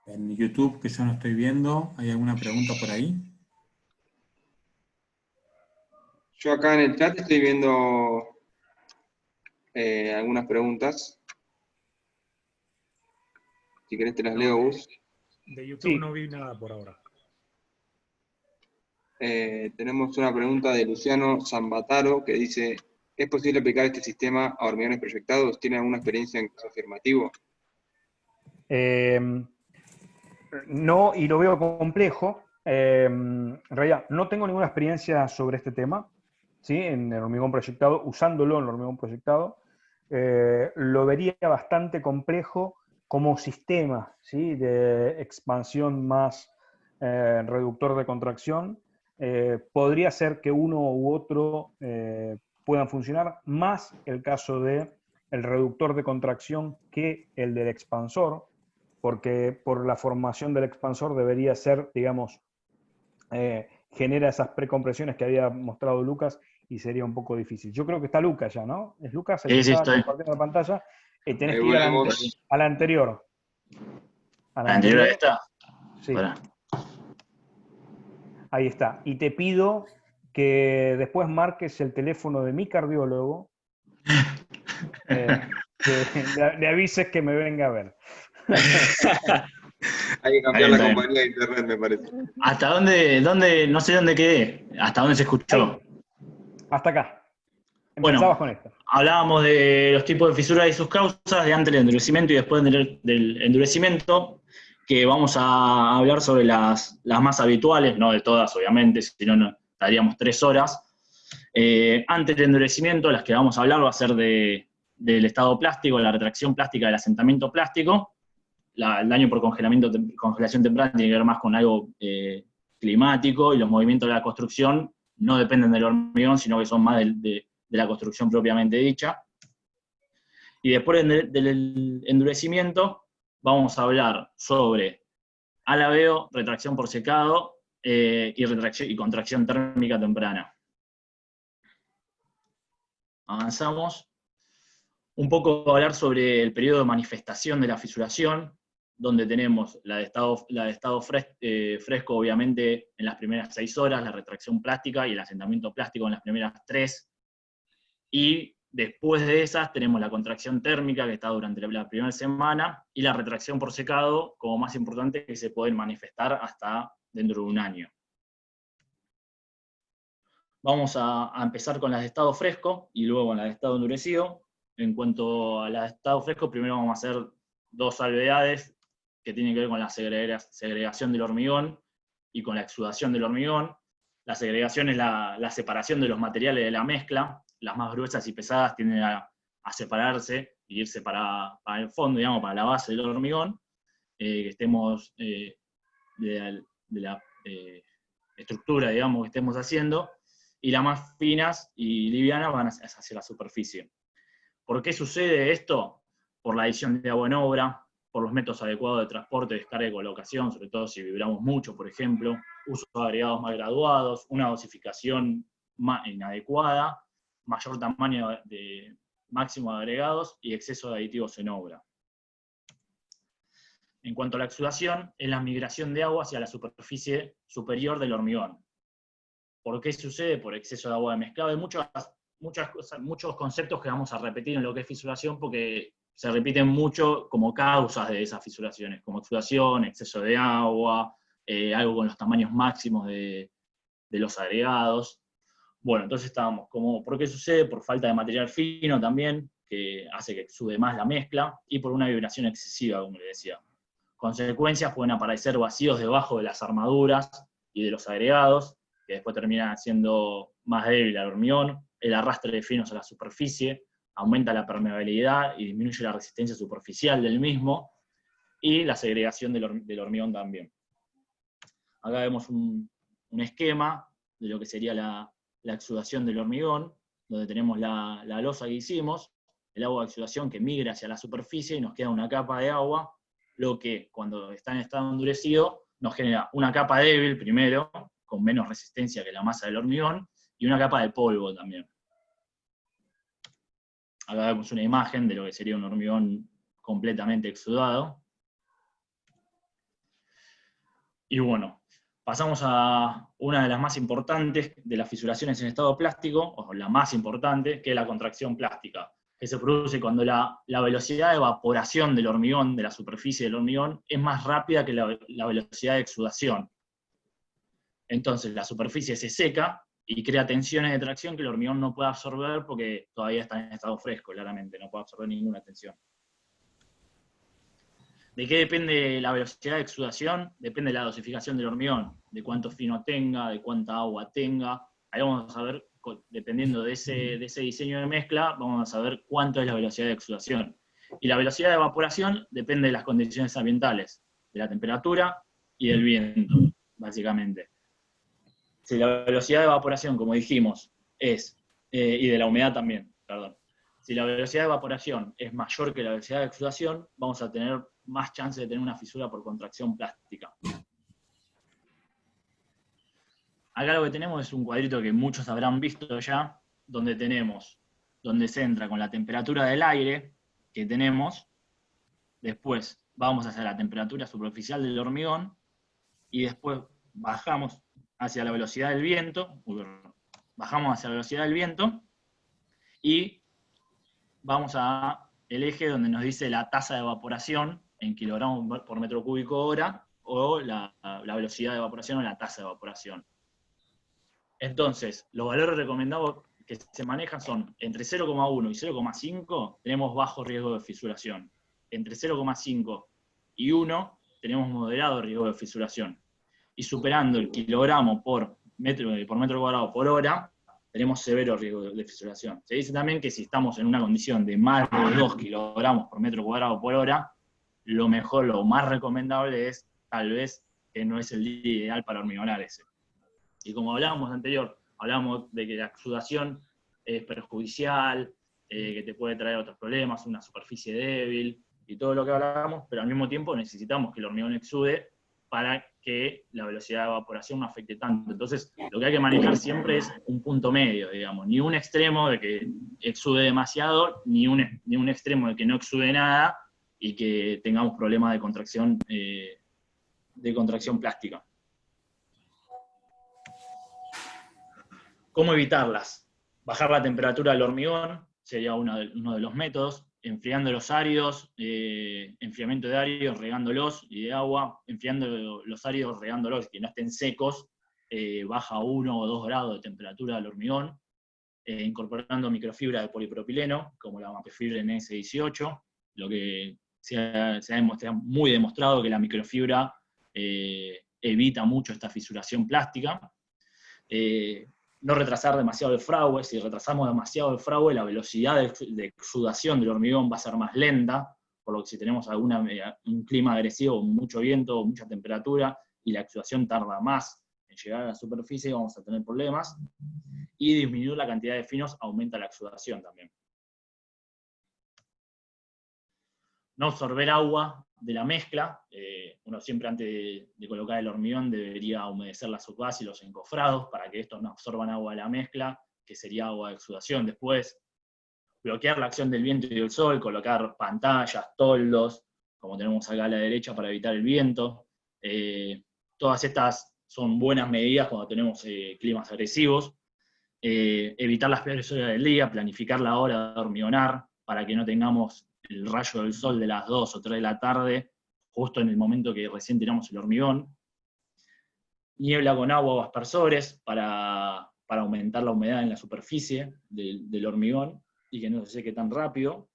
en YouTube que yo no estoy viendo. ¿Hay alguna pregunta por ahí? Yo acá en el chat estoy viendo algunas preguntas. Si querés te las leo, Gus. De YouTube Sí. no vi nada por ahora. Tenemos una pregunta de Luciano Zambataro que dice: ¿es posible aplicar este sistema a hormigones proyectados? ¿Tiene alguna experiencia en caso afirmativo? No, y lo veo complejo. En realidad, no tengo ninguna experiencia sobre este tema, ¿sí? En el hormigón proyectado, usándolo en el hormigón proyectado. Lo vería bastante complejo como sistema, ¿sí? De expansión más reductor de contracción. Podría ser que uno u otro puedan funcionar, más el caso de el reductor de contracción que el del expansor, porque por la formación del expansor debería ser, digamos, genera esas precompresiones que había mostrado Lucas y sería un poco difícil. Yo creo que está Lucas ya, ¿no? ¿Es Lucas el que Sí, está estoy. compartiendo la pantalla? Tenés que ir a la anterior. ¿A la anterior a esta? Sí. Pará. Ahí está. Y te pido que después marques el teléfono de mi cardiólogo, que le avises que me venga a ver. Hay que cambiar la compañía de internet, me parece. ¿Hasta dónde, no sé dónde quedé? ¿Hasta dónde se escuchó? Ahí. Hasta acá. Bueno, Empezabas con esto. hablábamos de los tipos de fisuras y sus causas, de antes del endurecimiento y después del endurecimiento, que vamos a hablar sobre las más habituales, no de todas, obviamente, si no estaríamos 3 horas. Antes del endurecimiento, las que vamos a hablar va a ser del estado plástico, la retracción plástica del asentamiento plástico. El daño por congelación temprana tiene que ver más con algo climático, y los movimientos de la construcción no dependen del hormigón, sino que son más de la construcción propiamente dicha. Y después del endurecimiento vamos a hablar sobre alabeo, retracción por secado y contracción térmica temprana. Avanzamos. Un poco a hablar sobre el periodo de manifestación de la fisuración, donde tenemos la de estado fresco, obviamente, en las primeras 6 horas, la retracción plástica y el asentamiento plástico en las primeras 3. Y después de esas tenemos la contracción térmica, que está durante la primera semana, y la retracción por secado, como más importante, que se pueden manifestar hasta dentro de un año. Vamos a empezar con las de estado fresco, y luego con las de estado endurecido. En cuanto a las de estado fresco, primero vamos a hacer 2 salvedades, que tienen que ver con la segregación del hormigón y con la exudación del hormigón. La segregación es la separación de los materiales de la mezcla. Las más gruesas y pesadas tienden a separarse e irse para el fondo, digamos, para la base del hormigón, que estemos de la estructura, digamos, que estemos haciendo, y las más finas y livianas van hacia la superficie. ¿Por qué sucede esto? Por la adición de agua en obra, por los métodos adecuados de transporte, descarga y colocación, sobre todo si vibramos mucho, por ejemplo, uso de agregados más graduados, una dosificación inadecuada, mayor tamaño máximo de agregados y exceso de aditivos en obra. En cuanto a la exudación, es la migración de agua hacia la superficie superior del hormigón. ¿Por qué sucede? Por exceso de agua de mezclado. Hay muchos conceptos que vamos a repetir en lo que es fisuración, porque se repiten mucho como causas de esas fisuraciones, como exudación, exceso de agua, algo con los tamaños máximos de los agregados. Bueno, entonces estábamos como, ¿por qué sucede? Por falta de material fino también, que hace que exude más la mezcla, y por una vibración excesiva, como les decía. Consecuencias pueden aparecer vacíos debajo de las armaduras y de los agregados, que después terminan siendo más débil al hormigón, el arrastre de finos a la superficie, aumenta la permeabilidad y disminuye la resistencia superficial del mismo, y la segregación del hormigón también. Acá vemos un esquema de lo que sería la exudación del hormigón, donde tenemos la losa que hicimos, el agua de exudación que migra hacia la superficie y nos queda una capa de agua, lo que cuando está en estado endurecido nos genera una capa débil primero, con menos resistencia que la masa del hormigón, y una capa de polvo también. Acá vemos una imagen de lo que sería un hormigón completamente exudado. Y bueno, pasamos a una de las más importantes de las fisuraciones en estado plástico, o la más importante, que es la contracción plástica, que se produce cuando la velocidad de evaporación del hormigón, de la superficie del hormigón, es más rápida que la velocidad de exudación. Entonces la superficie se seca y crea tensiones de tracción que el hormigón no puede absorber porque todavía está en estado fresco, claramente, no puede absorber ninguna tensión. ¿De qué depende la velocidad de exudación? Depende de la dosificación del hormigón, de cuánto fino tenga, de cuánta agua tenga. Ahí vamos a ver, dependiendo de ese diseño de mezcla, vamos a ver cuánto es la velocidad de exudación. Y la velocidad de evaporación depende de las condiciones ambientales, de la temperatura y del viento, básicamente. Si la velocidad de evaporación, como dijimos, y de la humedad también, perdón. Si la velocidad de evaporación es mayor que la velocidad de exudación, vamos a tener más chance de tener una fisura por contracción plástica. Acá lo que tenemos es un cuadrito que muchos habrán visto ya, donde se entra con la temperatura del aire, que tenemos, después vamos hacia la temperatura superficial del hormigón, y después bajamos hacia la velocidad del viento, y vamos a el eje donde nos dice la tasa de evaporación en kilogramos por metro cúbico hora, o la velocidad de evaporación o la tasa de evaporación. Entonces, los valores recomendados que se manejan son entre 0,1 y 0,5 tenemos bajo riesgo de fisuración. Entre 0,5 y 1 tenemos moderado riesgo de fisuración. Y superando el kilogramo por metro cuadrado por hora, tenemos severo riesgo de fisuración. Se dice también que si estamos en una condición de más de 2 kilogramos por metro cuadrado por hora, lo mejor, lo más recomendable es, tal vez, que no es el día ideal para hormigonar ese. Y como hablábamos anterior, hablamos de que la exudación es perjudicial, que te puede traer otros problemas, una superficie débil, y todo lo que hablábamos, pero al mismo tiempo necesitamos que el hormigón exude para que la velocidad de evaporación no afecte tanto. Entonces, lo que hay que manejar siempre es un punto medio, digamos, ni un extremo de que exude demasiado, ni un extremo de que no exude nada, y que tengamos problemas de contracción plástica. ¿Cómo evitarlas? Bajar la temperatura del hormigón sería uno de los métodos, enfriando los áridos, enfriamiento de áridos, regándolos, y de agua, enfriando los áridos, regándolos, que no estén secos, baja 1 o 2 grados de temperatura del hormigón, incorporando microfibra de polipropileno, como la Mapefibra NS18, lo que se ha muy demostrado que la microfibra evita mucho esta fisuración plástica. No retrasar demasiado el fraude. Si retrasamos demasiado el fraude, la velocidad de exudación del hormigón va a ser más lenta, por lo que si tenemos un clima agresivo, mucho viento, mucha temperatura, y la exudación tarda más en llegar a la superficie, vamos a tener problemas. Y disminuir la cantidad de finos aumenta la exudación también. No absorber agua de la mezcla. Uno siempre antes de colocar el hormigón debería humedecer la subbase y los encofrados para que estos no absorban agua de la mezcla, que sería agua de exudación después. Bloquear la acción del viento y del sol, colocar pantallas, toldos, como tenemos acá a la derecha, para evitar el viento. Todas estas son buenas medidas cuando tenemos climas agresivos. Evitar las peores horas del día, planificar la hora de hormigonar, para que no tengamos el rayo del sol de las 2 o 3 de la tarde, justo en el momento que recién tiramos el hormigón. Niebla con agua o aspersores para aumentar la humedad en la superficie del hormigón y que no se seque tan rápido.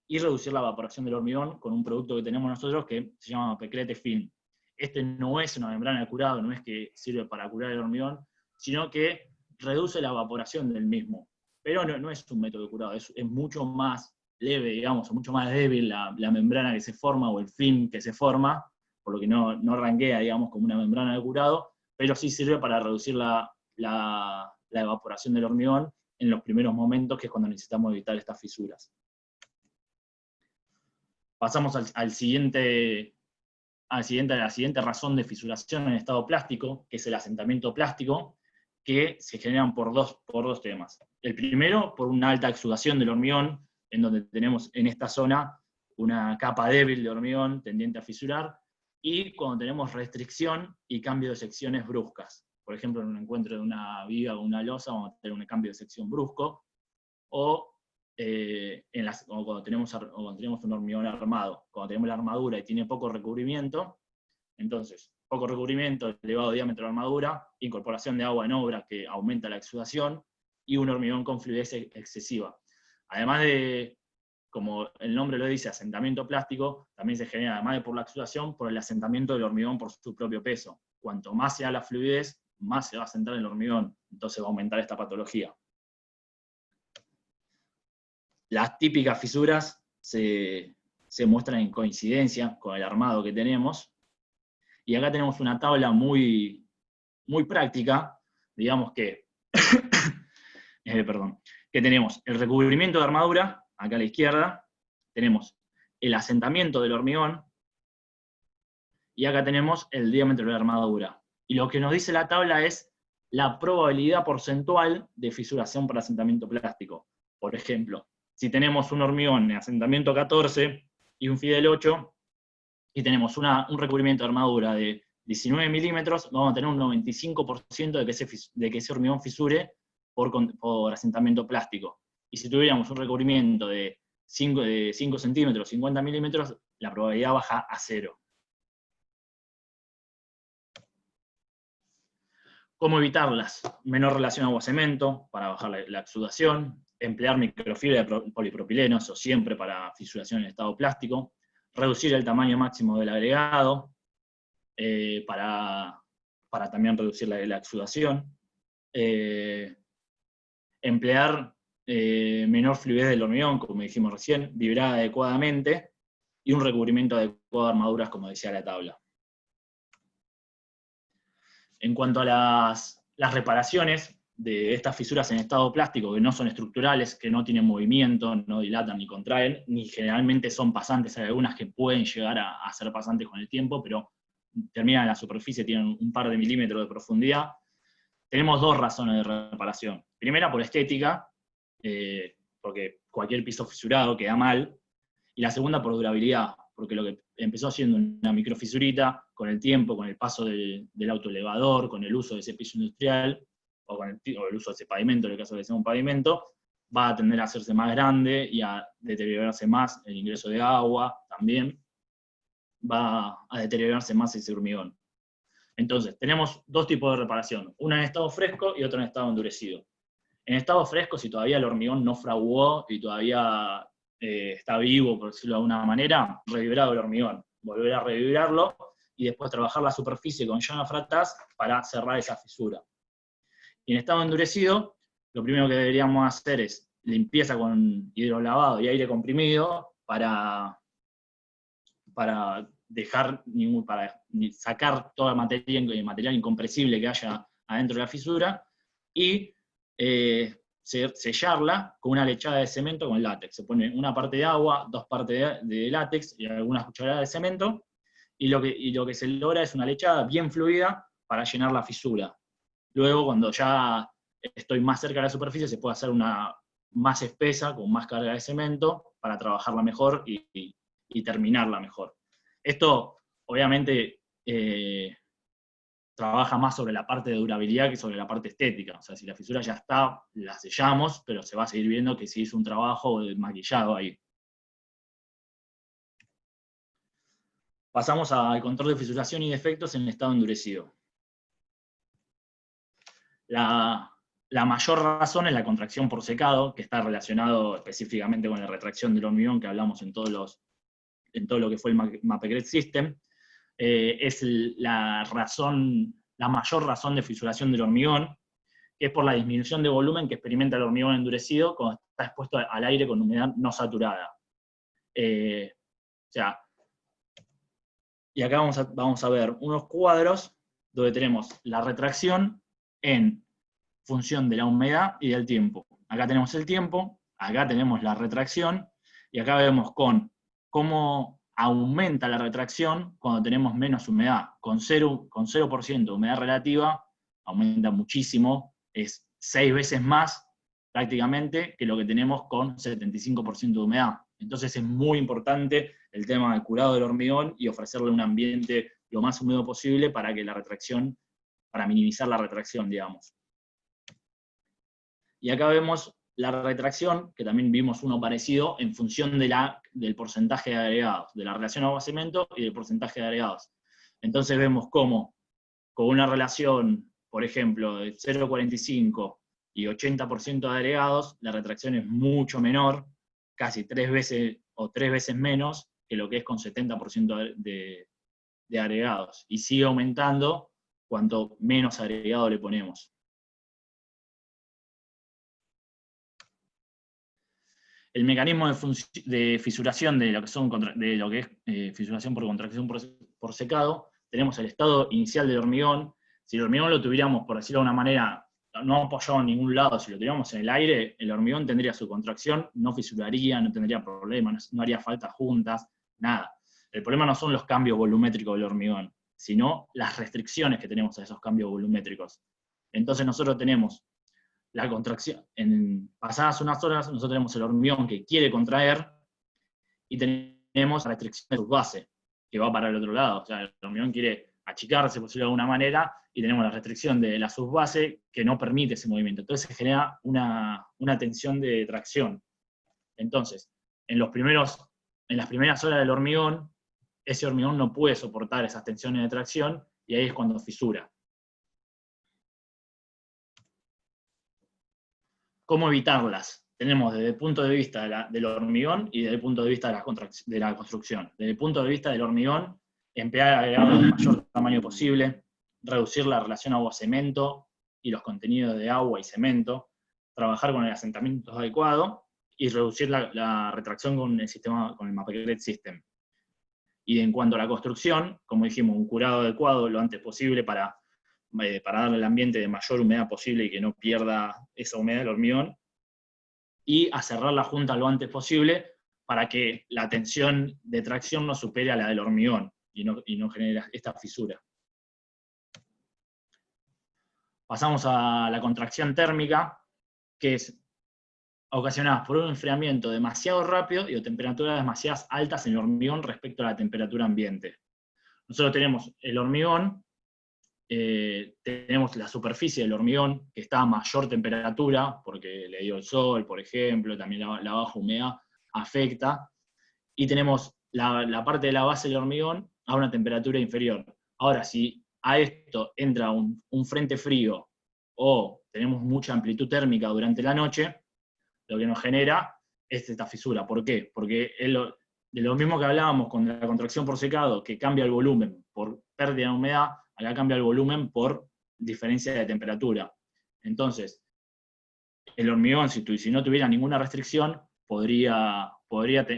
Y reducir la evaporación del hormigón con un producto que tenemos nosotros que se llama Peclete Film. Este no es una membrana de curado, no es que sirve para curar el hormigón, sino que reduce la evaporación del mismo. Pero no es un método de curado, es mucho más leve, digamos, mucho más débil la membrana que se forma, o el film que se forma, por lo que no ranquea, digamos, como una membrana de curado, pero sí sirve para reducir la evaporación del hormigón en los primeros momentos, que es cuando necesitamos evitar estas fisuras. Pasamos a la siguiente razón de fisuración en estado plástico, que es el asentamiento plástico, que se generan por dos temas. El primero, por una alta exudación del hormigón, en donde tenemos en esta zona una capa débil de hormigón tendiente a fisurar, y cuando tenemos restricción y cambio de secciones bruscas. Por ejemplo, en un encuentro de una viga o una losa vamos a tener un cambio de sección brusco, o cuando tenemos un hormigón armado. Cuando tenemos la armadura y tiene poco recubrimiento, entonces, poco recubrimiento, elevado diámetro de armadura, incorporación de agua en obra que aumenta la exudación, y un hormigón con fluidez excesiva. Además de, como el nombre lo dice, asentamiento plástico, también se genera, además de por la exudación, por el asentamiento del hormigón por su propio peso. Cuanto más sea la fluidez, más se va a asentar el hormigón, entonces va a aumentar esta patología. Las típicas fisuras se muestran en coincidencia con el armado que tenemos, y acá tenemos una tabla muy práctica, digamos que, que tenemos el recubrimiento de armadura, acá a la izquierda, tenemos el asentamiento del hormigón, y acá tenemos el diámetro de la armadura. Y lo que nos dice la tabla es la probabilidad porcentual de fisuración por asentamiento plástico. Por ejemplo, si tenemos un hormigón en asentamiento 14 y un Fidel 8, y tenemos un recubrimiento de armadura de 19 milímetros, vamos a tener un 95% de que ese hormigón fisure por asentamiento plástico. Y si tuviéramos un recubrimiento de 5 centímetros, 50 milímetros, la probabilidad baja a 0. ¿Cómo evitarlas? Menor relación agua-cemento para bajar la exudación, emplear microfibra de polipropileno, eso siempre para fisuración en estado plástico, reducir el tamaño máximo del agregado, para también reducir la exudación, emplear menor fluidez del hormigón, como dijimos recién, vibrar adecuadamente, y un recubrimiento adecuado de armaduras, como decía la tabla. En cuanto a las reparaciones de estas fisuras en estado plástico, que no son estructurales, que no tienen movimiento, no dilatan ni contraen, ni generalmente son pasantes, hay algunas que pueden llegar a ser pasantes con el tiempo, pero terminan en la superficie, tienen un par de milímetros de profundidad. Tenemos dos razones de reparación. Primera, por estética, porque cualquier piso fisurado queda mal, y la segunda, por durabilidad, porque lo que empezó siendo una microfisurita, con el tiempo, con el paso del autoelevador, con el uso de ese piso industrial, o con el uso de ese pavimento, en el caso de que sea un pavimento, va a tender a hacerse más grande y a deteriorarse más el ingreso de agua, también va a deteriorarse más ese hormigón. Entonces, tenemos dos tipos de reparación, una en estado fresco y otra en estado endurecido. En estado fresco, si todavía el hormigón no fraguó y todavía está vivo, por decirlo de alguna manera, revibrado el hormigón, volver a revibrarlo y después trabajar la superficie con llana frataz para cerrar esa fisura. Y en estado endurecido, lo primero que deberíamos hacer es limpieza con hidrolavado y aire comprimido para sacar toda material incompresible que haya adentro de la fisura y sellarla con una lechada de cemento con látex. Se pone una parte de agua, 2 partes de látex y algunas cucharadas de cemento, y lo que se logra es una lechada bien fluida para llenar la fisura. Luego, cuando ya estoy más cerca de la superficie, se puede hacer una más espesa, con más carga de cemento, para trabajarla mejor y terminarla mejor. Esto, obviamente, trabaja más sobre la parte de durabilidad que sobre la parte estética. O sea, si la fisura ya está, la sellamos, pero se va a seguir viendo que se hizo un trabajo de maquillado ahí. Pasamos al control de fisuración y defectos en estado endurecido. La mayor razón es la contracción por secado, que está relacionado específicamente con la retracción del hormigón que hablamos en todo lo que fue el Mapegret System. Es la mayor razón de fisuración del hormigón, que es por la disminución de volumen que experimenta el hormigón endurecido cuando está expuesto al aire con humedad no saturada. Y acá vamos a ver unos cuadros donde tenemos la retracción en función de la humedad y del tiempo. Acá tenemos el tiempo, acá tenemos la retracción, y acá vemos cómo aumenta la retracción cuando tenemos menos humedad. Con 0% de humedad relativa, aumenta muchísimo, es 6 veces más prácticamente que lo que tenemos con 75% de humedad. Entonces es muy importante el tema del curado del hormigón y ofrecerle un ambiente lo más húmedo posible para minimizar la retracción, digamos. Y acá vemos la retracción, que también vimos uno parecido, en función del porcentaje de agregados, de la relación agua-cemento y del porcentaje de agregados. Entonces vemos cómo, con una relación, por ejemplo, de 0,45 y 80% de agregados, la retracción es mucho menor, casi 3 veces menos que lo que es con 70% de agregados. Y sigue aumentando cuanto menos agregado le ponemos. El mecanismo de fisuración de lo que es fisuración por contracción por secado, tenemos el estado inicial del hormigón. Si el hormigón lo tuviéramos, por decirlo de una manera, no apoyado en ningún lado, si lo tuviéramos en el aire, el hormigón tendría su contracción, no fisuraría, no tendría problemas, no haría falta juntas, nada. El problema no son los cambios volumétricos del hormigón, sino las restricciones que tenemos a esos cambios volumétricos. Entonces nosotros tenemos la contracción, pasadas unas horas, nosotros tenemos el hormigón que quiere contraer, y tenemos la restricción de subbase, que va para el otro lado. O sea, el hormigón quiere achicarse, por decirlo de alguna manera, y tenemos la restricción de la subbase que no permite ese movimiento. Entonces se genera una tensión de tracción. Entonces, en las primeras horas del hormigón, ese hormigón no puede soportar esas tensiones de tracción, y ahí es cuando fisura. ¿Cómo evitarlas? Tenemos desde el punto de vista del hormigón y desde el punto de vista de la construcción. Desde el punto de vista del hormigón, emplear agregados del mayor tamaño posible, reducir la relación agua-cemento y los contenidos de agua y cemento, trabajar con el asentamiento adecuado y reducir la retracción con el Maplecret System. Y en cuanto a la construcción, como dijimos, un curado adecuado lo antes posible para darle al ambiente de mayor humedad posible y que no pierda esa humedad del hormigón, y a cerrar la junta lo antes posible para que la tensión de tracción no supere a la del hormigón y no genere esta fisura. Pasamos a la contracción térmica, que es ocasionada por un enfriamiento demasiado rápido y o temperaturas demasiado altas en el hormigón respecto a la temperatura ambiente. Nosotros tenemos el hormigón, tenemos la superficie del hormigón que está a mayor temperatura, porque le dio el sol, por ejemplo, también la baja humedad afecta, y tenemos la parte de la base del hormigón a una temperatura inferior. Ahora, si a esto entra un frente frío o tenemos mucha amplitud térmica durante la noche, lo que nos genera es esta fisura. ¿Por qué? Porque de lo mismo que hablábamos con la contracción por secado, que cambia el volumen por pérdida de humedad, acá cambia el volumen por diferencia de temperatura. Entonces, el hormigón, si no tuviera ninguna restricción, podría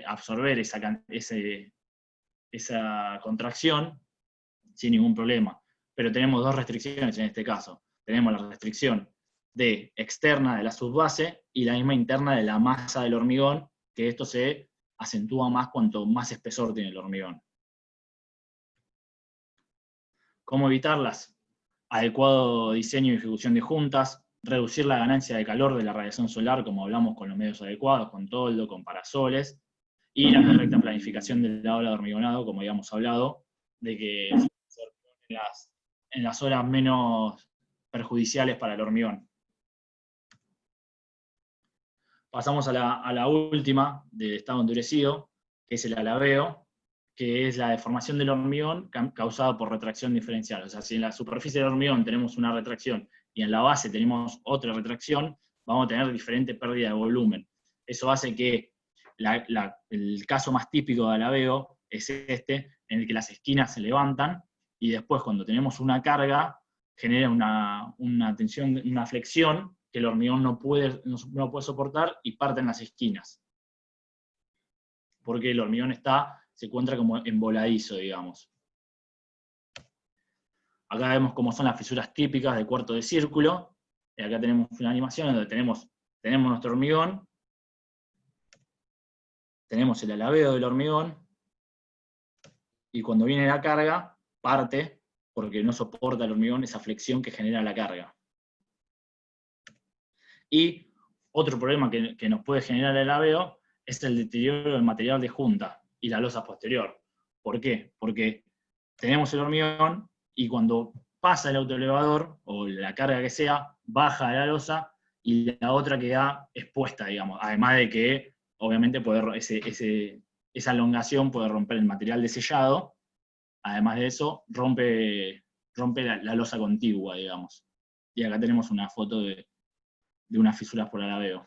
absorber esa contracción sin ningún problema. Pero tenemos dos restricciones en este caso. Tenemos la restricción externa de la subbase y la misma interna de la masa del hormigón, que esto se acentúa más cuanto más espesor tiene el hormigón. ¿Cómo evitarlas? Adecuado diseño y ejecución de juntas, reducir la ganancia de calor de la radiación solar, como hablamos, con los medios adecuados, con toldo, con parasoles, y la correcta planificación de la ola de hormigonado, como habíamos hablado, de que en las horas menos perjudiciales para el hormigón. Pasamos a la última, de estado endurecido, que es el alabeo, que es la deformación del hormigón causada por retracción diferencial. O sea, si en la superficie del hormigón tenemos una retracción y en la base tenemos otra retracción, vamos a tener diferente pérdida de volumen. Eso hace que el caso más típico de alabeo es en el que las esquinas se levantan, y después cuando tenemos una carga, genera una tensión, una flexión, que el hormigón no puede soportar y parten las esquinas. Porque el hormigón se encuentra como emboladizo, digamos. Acá vemos cómo son las fisuras típicas de cuarto de círculo. Y acá tenemos una animación donde tenemos nuestro hormigón, tenemos el alabeo del hormigón, y cuando viene la carga, parte, porque no soporta el hormigón esa flexión que genera la carga. Y otro problema que nos puede generar el alabeo es el deterioro del material de junta y la losa posterior. ¿Por qué? Porque tenemos el hormigón y cuando pasa el autoelevador, o la carga que sea, baja de la losa y la otra queda expuesta, digamos. Además de que, obviamente, esa elongación puede romper el material de sellado. Además de eso, rompe la losa contigua, digamos. Y acá tenemos una foto de unas fisuras por alabeo.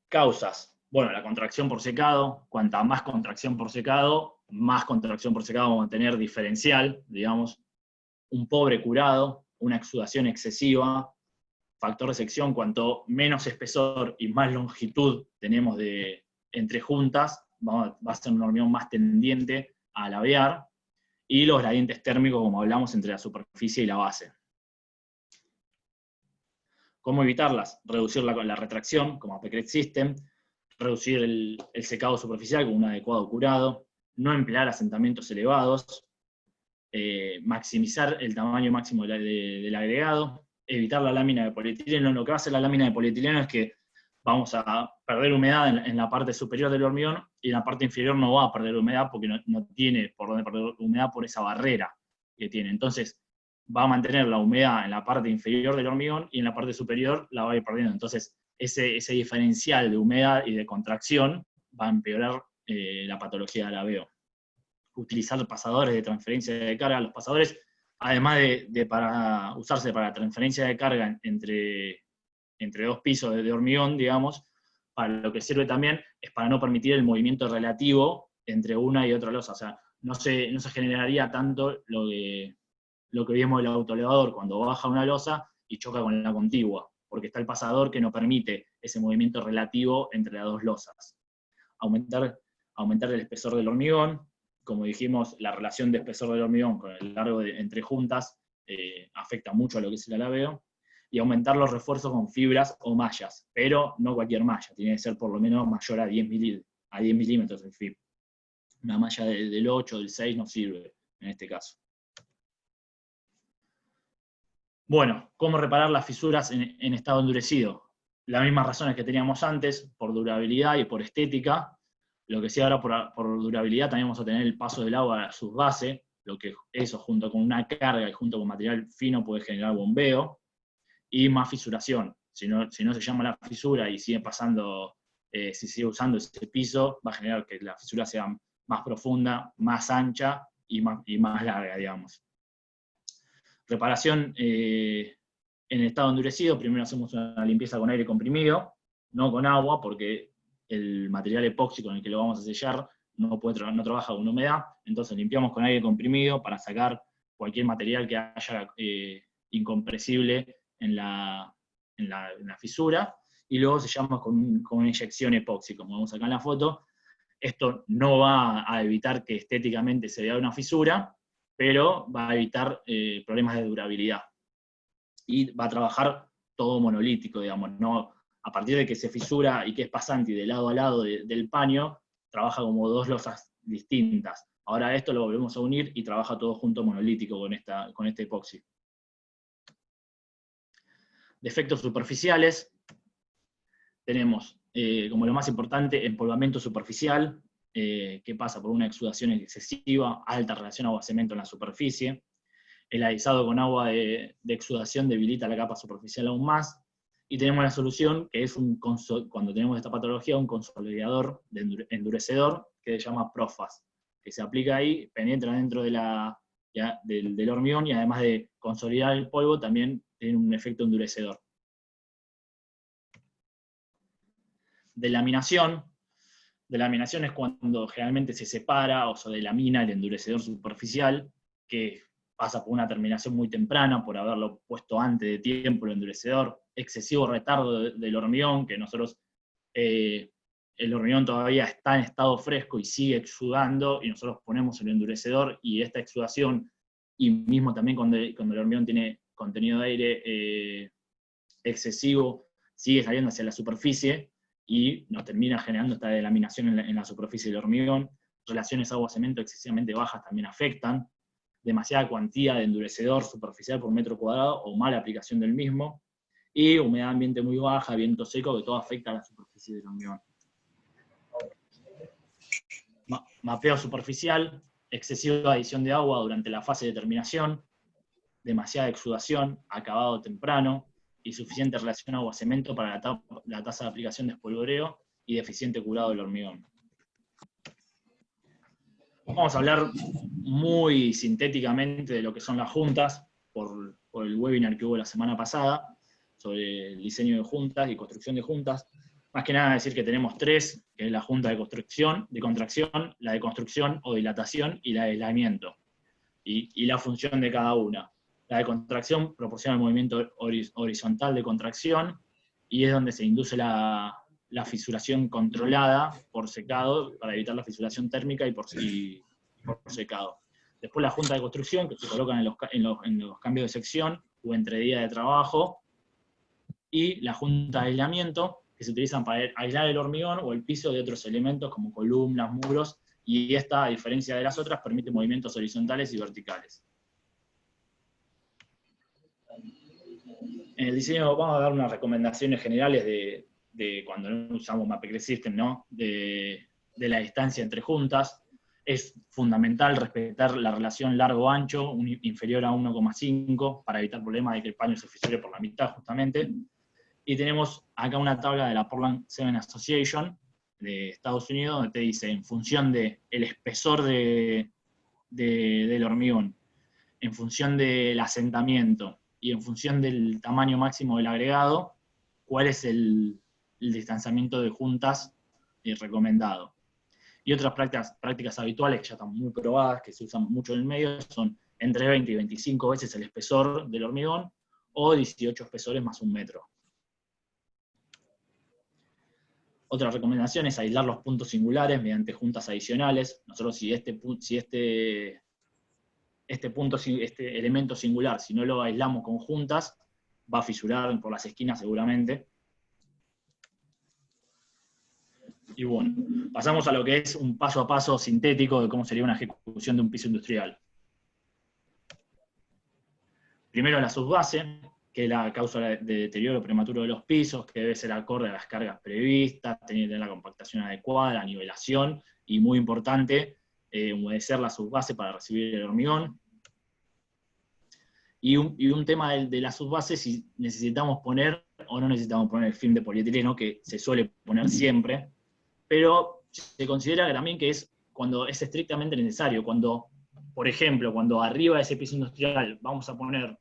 Causas. Bueno, la contracción por secado. Cuanta más contracción por secado vamos a tener diferencial, digamos. Un pobre curado, una exudación excesiva. Factor de sección, cuanto menos espesor y más longitud tenemos entre juntas, va a ser un hormigón más tendiente a alabear. Y los gradientes térmicos, como hablamos, entre la superficie y la base. ¿Cómo evitarlas? Reducir la retracción, como Maplecret System, reducir el secado superficial con un adecuado curado, no emplear asentamientos elevados, maximizar el tamaño máximo del agregado, evitar la lámina de polietileno. Lo que va a hacer la lámina de polietileno es que vamos a perder humedad en la parte superior del hormigón, y en la parte inferior no va a perder humedad porque no tiene por dónde perder humedad por esa barrera que tiene. Entonces va a mantener la humedad en la parte inferior del hormigón y en la parte superior la va a ir perdiendo. Entonces ese diferencial de humedad y de contracción va a empeorar la patología del alveo. Utilizar pasadores de transferencia de carga. Los pasadores, además de para usarse para transferencia de carga entre dos pisos de hormigón, digamos, para lo que sirve también es para no permitir el movimiento relativo entre una y otra losa. O sea, no se generaría tanto lo que vimos del autoelevador cuando baja una losa y choca con la contigua, porque está el pasador que no permite ese movimiento relativo entre las dos losas. Aumentar el espesor del hormigón. Como dijimos, la relación de espesor del hormigón con el largo entre juntas afecta mucho a lo que es el alabeo. Y aumentar los refuerzos con fibras o mallas, pero no cualquier malla, tiene que ser por lo menos mayor a 10 milímetros el fib. Una malla del 8 o del 6 no sirve en este caso. Bueno, ¿cómo reparar las fisuras en estado endurecido? Las mismas razones que teníamos antes, por durabilidad y por estética. Lo que sí ahora por durabilidad también vamos a tener el paso del agua a su base, lo que eso junto con una carga y junto con material fino puede generar bombeo. Y más fisuración. Si no se llama la fisura y sigue pasando, si sigue usando ese piso, va a generar que la fisura sea más profunda, más ancha y más larga, digamos. Reparación en estado endurecido. Primero hacemos una limpieza con aire comprimido, no con agua, porque el material epóxico en el que lo vamos a sellar no trabaja con humedad. Entonces limpiamos con aire comprimido para sacar cualquier material que haya incompresible en la fisura, y luego sellamos con una inyección epóxica, como vemos acá en la foto. Esto no va a evitar que estéticamente se vea una fisura, pero va a evitar problemas de durabilidad. Y va a trabajar todo monolítico, digamos, no, a partir de que se fisura y que es pasante y de lado a lado del paño, trabaja como dos losas distintas. Ahora esto lo volvemos a unir y trabaja todo junto monolítico con este epoxi. Defectos superficiales, tenemos como lo más importante empolvamiento superficial, que pasa por una exudación excesiva, alta relación agua-cemento en la superficie. El alisado con agua de exudación debilita la capa superficial aún más. Y tenemos la solución, que es cuando tenemos esta patología, un consolidador de endurecedor, que se llama Profas, que se aplica ahí, penetra dentro del hormigón, y además de consolidar el polvo, también tiene un efecto endurecedor. Delaminación. Delaminación es cuando generalmente se separa o se delamina el endurecedor superficial, que pasa por una terminación muy temprana, por haberlo puesto antes de tiempo el endurecedor, excesivo retardo del hormigón, que nosotros, el hormigón todavía está en estado fresco y sigue exudando, y nosotros ponemos el endurecedor, y esta exudación, y mismo también cuando el hormigón tiene contenido de aire excesivo, sigue saliendo hacia la superficie, y nos termina generando esta delaminación en la superficie del hormigón. Relaciones agua-cemento excesivamente bajas también afectan. Demasiada cuantía de endurecedor superficial por metro cuadrado o mala aplicación del mismo, y humedad ambiente muy baja, viento seco, que todo afecta a la superficie del hormigón. Mapeo superficial, excesiva adición de agua durante la fase de terminación, demasiada exudación, acabado temprano, y suficiente relación agua-cemento para la tasa de aplicación de espolvoreo y deficiente curado del hormigón. Vamos a hablar muy sintéticamente de lo que son las juntas, por el webinar que hubo la semana pasada, sobre el diseño de juntas y construcción de juntas. Más que nada decir que tenemos tres, que es la junta de contracción, la de construcción o dilatación, y la de aislamiento, y la función de cada una. La de contracción proporciona el movimiento horizontal de contracción, y es donde se induce la fisuración controlada por secado, para evitar la fisuración térmica y por secado. Después la junta de construcción, que se colocan en los cambios de sección o entre días de trabajo, y la junta de aislamiento, que se utilizan para aislar el hormigón o el piso de otros elementos como columnas, muros, y esta, a diferencia de las otras, permite movimientos horizontales y verticales. En el diseño vamos a dar unas recomendaciones generales de cuando no usamos Maplecre System, ¿no? De la distancia entre juntas. Es fundamental respetar la relación largo-ancho, inferior a 1,5, para evitar problemas de que el paño se fisure por la mitad, justamente. Y tenemos acá una tabla de la Portland Cement Association de Estados Unidos, donde te dice, en función del espesor del hormigón, en función del asentamiento y en función del tamaño máximo del agregado, cuál es el distanciamiento de juntas recomendado. Y otras prácticas habituales que ya están muy probadas, que se usan mucho en el medio, son entre 20 y 25 veces el espesor del hormigón, o 18 espesores más 1 metro. Otra recomendación es aislar los puntos singulares mediante juntas adicionales. Nosotros si este elemento singular, si no lo aislamos con juntas, va a fisurar por las esquinas seguramente. Y bueno, pasamos a lo que es un paso a paso sintético de cómo sería una ejecución de un piso industrial. Primero la subbase, que es la causa de deterioro prematuro de los pisos, que debe ser acorde a las cargas previstas, tener la compactación adecuada, la nivelación, y muy importante, humedecer la subbase para recibir el hormigón. Y un tema de la subbase, si necesitamos poner o no necesitamos poner el film de polietileno, que se suele poner siempre, pero se considera también que es cuando es estrictamente necesario, cuando, por ejemplo, cuando arriba de ese piso industrial vamos a poner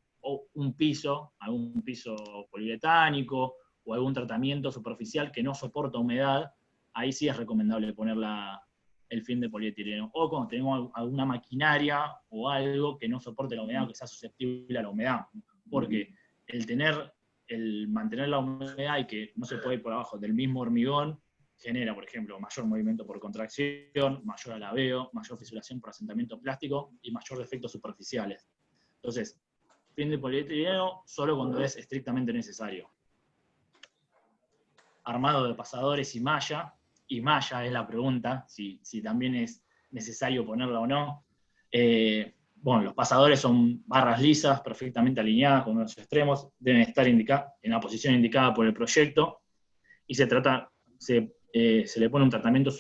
un piso, algún piso poliuretánico, o algún tratamiento superficial que no soporta humedad, ahí sí es recomendable poner el film de polietileno. O cuando tenemos alguna maquinaria o algo que no soporte la humedad, o que sea susceptible a la humedad. Porque el mantener la humedad y que no se puede ir por abajo del mismo hormigón, genera, por ejemplo, mayor movimiento por contracción, mayor alabeo, mayor fisuración por asentamiento plástico y mayor defectos superficiales. Entonces, film de polietileno solo cuando es estrictamente necesario. Armado de pasadores y malla es la pregunta, si también es necesario ponerla o no. Bueno, los pasadores son barras lisas, perfectamente alineadas con los extremos, deben estar en la posición indicada por el proyecto, y se le pone un tratamiento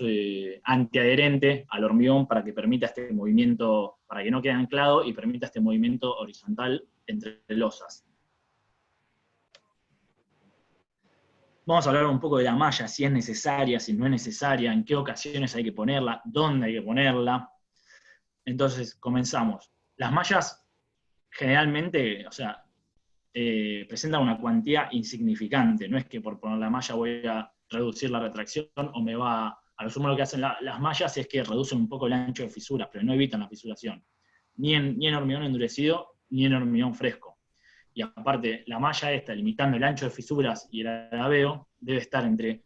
antiadherente al hormigón para que permita este movimiento, para que no quede anclado y permita este movimiento horizontal entre losas. Vamos a hablar un poco de la malla, si es necesaria, si no es necesaria, en qué ocasiones hay que ponerla, dónde hay que ponerla. Entonces, comenzamos. Las mallas generalmente, presentan una cuantía insignificante. No es que por poner la malla voy a reducir la retracción o me va... A lo sumo lo que hacen las mallas es que reducen un poco el ancho de fisuras, pero no evitan la fisuración. Ni en hormigón endurecido, ni en hormigón fresco. Y aparte, la malla esta, limitando el ancho de fisuras y el alabeo, debe estar entre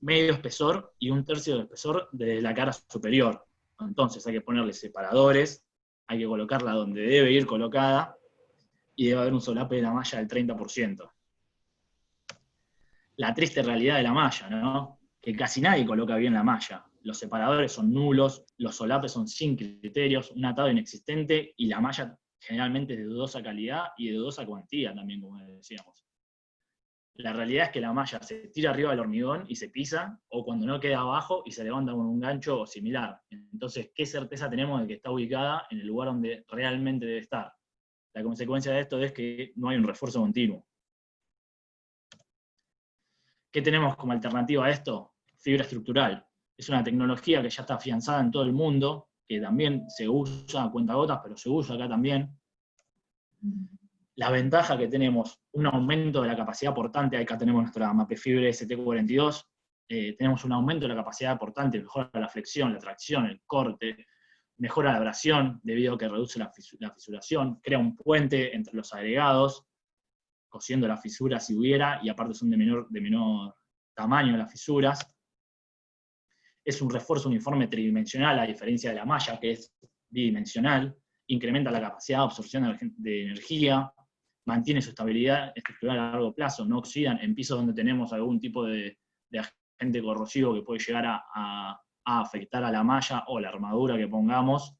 medio espesor y 1/3 de espesor desde la cara superior. Entonces hay que ponerle separadores, hay que colocarla donde debe ir colocada, y debe haber un solape de la malla del 30%. La triste realidad de la malla, ¿no? Que casi nadie coloca bien la malla. Los separadores son nulos, los solapes son sin criterios, un atado inexistente, y la malla generalmente es de dudosa calidad y de dudosa cuantía también, como decíamos. La realidad es que la malla se tira arriba del hormigón y se pisa, o cuando no queda abajo y se levanta con un gancho o similar. Entonces, ¿qué certeza tenemos de que está ubicada en el lugar donde realmente debe estar? La consecuencia de esto es que no hay un refuerzo continuo. ¿Qué tenemos como alternativa a esto? Fibra estructural. Es una tecnología que ya está afianzada en todo el mundo, que también se usa a cuentagotas, pero se usa acá también. La ventaja que tenemos, un aumento de la capacidad portante, acá tenemos nuestra Maplefibre ST42, tenemos un aumento de la capacidad portante, mejora la flexión, la tracción, el corte, mejora la abrasión, debido a que reduce la fisuración, crea un puente entre los agregados, cosiendo las fisuras si hubiera, y aparte son de menor tamaño las fisuras. Es un refuerzo uniforme tridimensional, a diferencia de la malla, que es bidimensional, incrementa la capacidad de absorción de energía, mantiene su estabilidad estructural a largo plazo, no oxidan en pisos donde tenemos algún tipo de agente corrosivo que puede llegar a a afectar a la malla o la armadura que pongamos,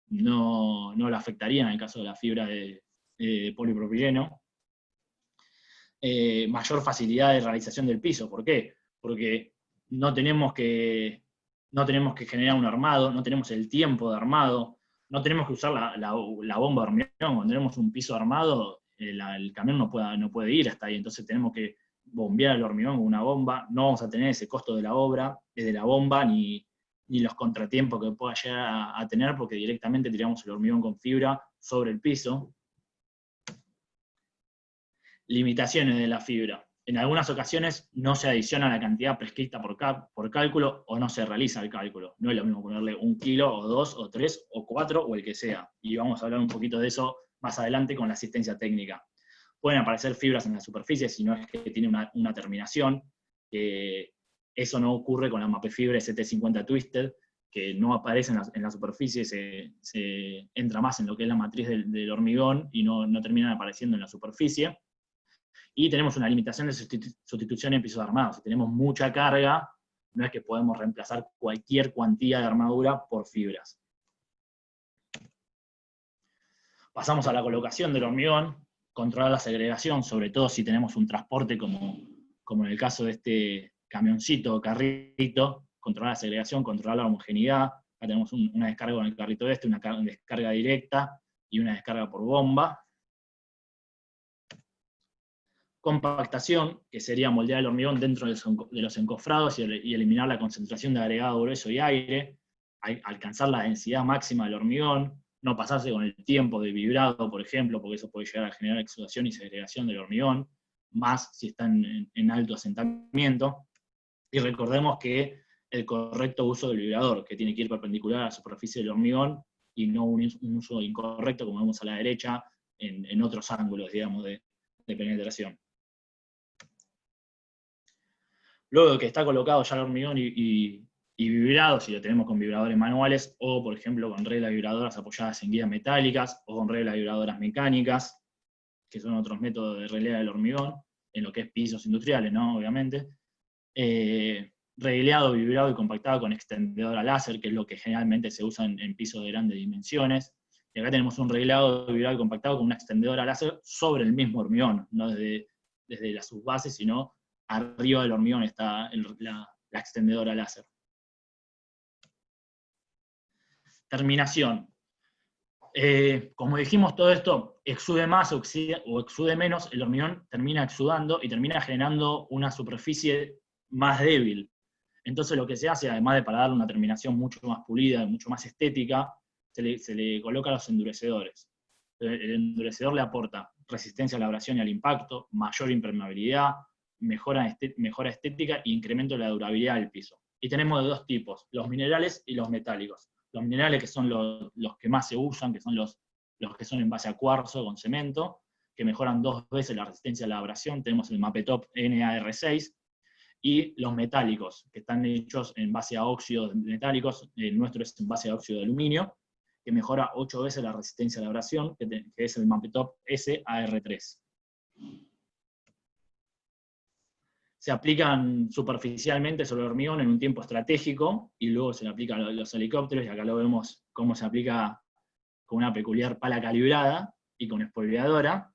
no la afectaría en el caso de la fibra de polipropileno. Mayor facilidad de realización del piso. ¿Por qué? Porque no tenemos que generar un armado, no tenemos el tiempo de armado, no tenemos que usar la bomba de hormigón. Cuando tenemos un piso armado, el camión no puede ir hasta ahí, entonces tenemos que bombear el hormigón con una bomba. No vamos a tener ese costo de la obra, de la bomba, ni los contratiempos que pueda llegar a tener, porque directamente tiramos el hormigón con fibra sobre el piso. Limitaciones de la fibra. En algunas ocasiones no se adiciona la cantidad prescrita por cálculo, o no se realiza el cálculo. No es lo mismo ponerle 1 kilo, o 2, o 3, o 4, o el que sea. Y vamos a hablar un poquito de eso más adelante con la asistencia técnica. Pueden aparecer fibras en la superficie si no es que tiene una terminación. Eso no ocurre con la Mapefibra ST50 Twisted, que no aparece en la superficie, se entra más en lo que es la matriz del hormigón y no terminan apareciendo en la superficie. Y tenemos una limitación de sustitución en pisos armados. Si tenemos mucha carga, no es que podemos reemplazar cualquier cuantía de armadura por fibras. Pasamos a la colocación del hormigón, controlar la segregación, sobre todo si tenemos un transporte como en el caso de este camioncito o carrito, controlar la segregación, controlar la homogeneidad. Acá tenemos una descarga con el carrito una descarga directa y una descarga por bomba. Compactación, que sería moldear el hormigón dentro de los encofrados y eliminar la concentración de agregado grueso y aire, alcanzar la densidad máxima del hormigón, no pasarse con el tiempo de vibrado, por ejemplo, porque eso puede llegar a generar exudación y segregación del hormigón, más si está en alto asentamiento. Y recordemos que el correcto uso del vibrador, que tiene que ir perpendicular a la superficie del hormigón, y no un uso incorrecto, como vemos a la derecha, en otros ángulos, digamos, de penetración. Luego de que está colocado ya el hormigón y vibrado, si lo tenemos con vibradores manuales, o por ejemplo con reglas vibradoras apoyadas en guías metálicas, o con reglas vibradoras mecánicas, que son otros métodos de relea del hormigón, en lo que es pisos industriales, ¿no? Obviamente. Regleado, vibrado y compactado con extendedora láser, que es lo que generalmente se usa en pisos de grandes dimensiones. Y acá tenemos un reglado, vibrado y compactado con una extendedora láser sobre el mismo hormigón, no desde la subbase, sino arriba del hormigón está la extendedora láser. Terminación. Como dijimos, todo esto exude más o exude menos, el hormigón termina exudando y termina generando una superficie más débil. Entonces lo que se hace, además de para darle una terminación mucho más pulida, mucho más estética, se le coloca los endurecedores. El endurecedor le aporta resistencia a la abrasión y al impacto, mayor impermeabilidad, mejora estética e incremento de la durabilidad del piso. Y tenemos de dos tipos, los minerales y los metálicos. Los minerales, que son los que más se usan, que son los que son en base a cuarzo con cemento, que mejoran 2 veces la resistencia a la abrasión. Tenemos el Mapetop NAR6, y los metálicos, que están hechos en base a óxidos metálicos. El nuestro es en base a óxido de aluminio, que mejora 8 veces la resistencia a la abrasión, que es el Mapetop SAR3. Se aplican superficialmente sobre el hormigón en un tiempo estratégico, y luego se le aplica a los helicópteros, y acá lo vemos cómo se aplica con una peculiar pala calibrada y con espolvoreadora.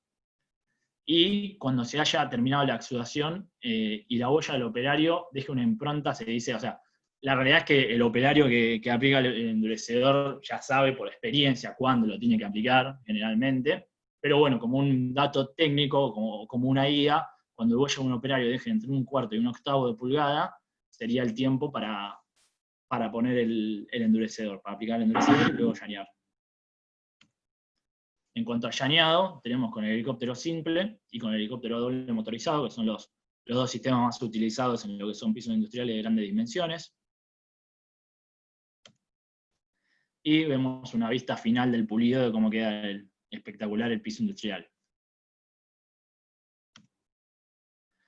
Y cuando se haya terminado la exudación y la boya del operario deje una impronta, se dice, o sea, la realidad es que el operario que aplica el endurecedor ya sabe por experiencia cuándo lo tiene que aplicar, generalmente, pero bueno, como un dato técnico, como una guía, cuando el boya de un operario deje entre 1/4 y 1/8 de pulgada, sería el tiempo para poner el endurecedor, para aplicar el endurecedor y luego llanear. En cuanto a llaneado, tenemos con el helicóptero simple y con el helicóptero doble motorizado, que son los 2 sistemas más utilizados en lo que son pisos industriales de grandes dimensiones. Y vemos una vista final del pulido de cómo queda espectacular el piso industrial.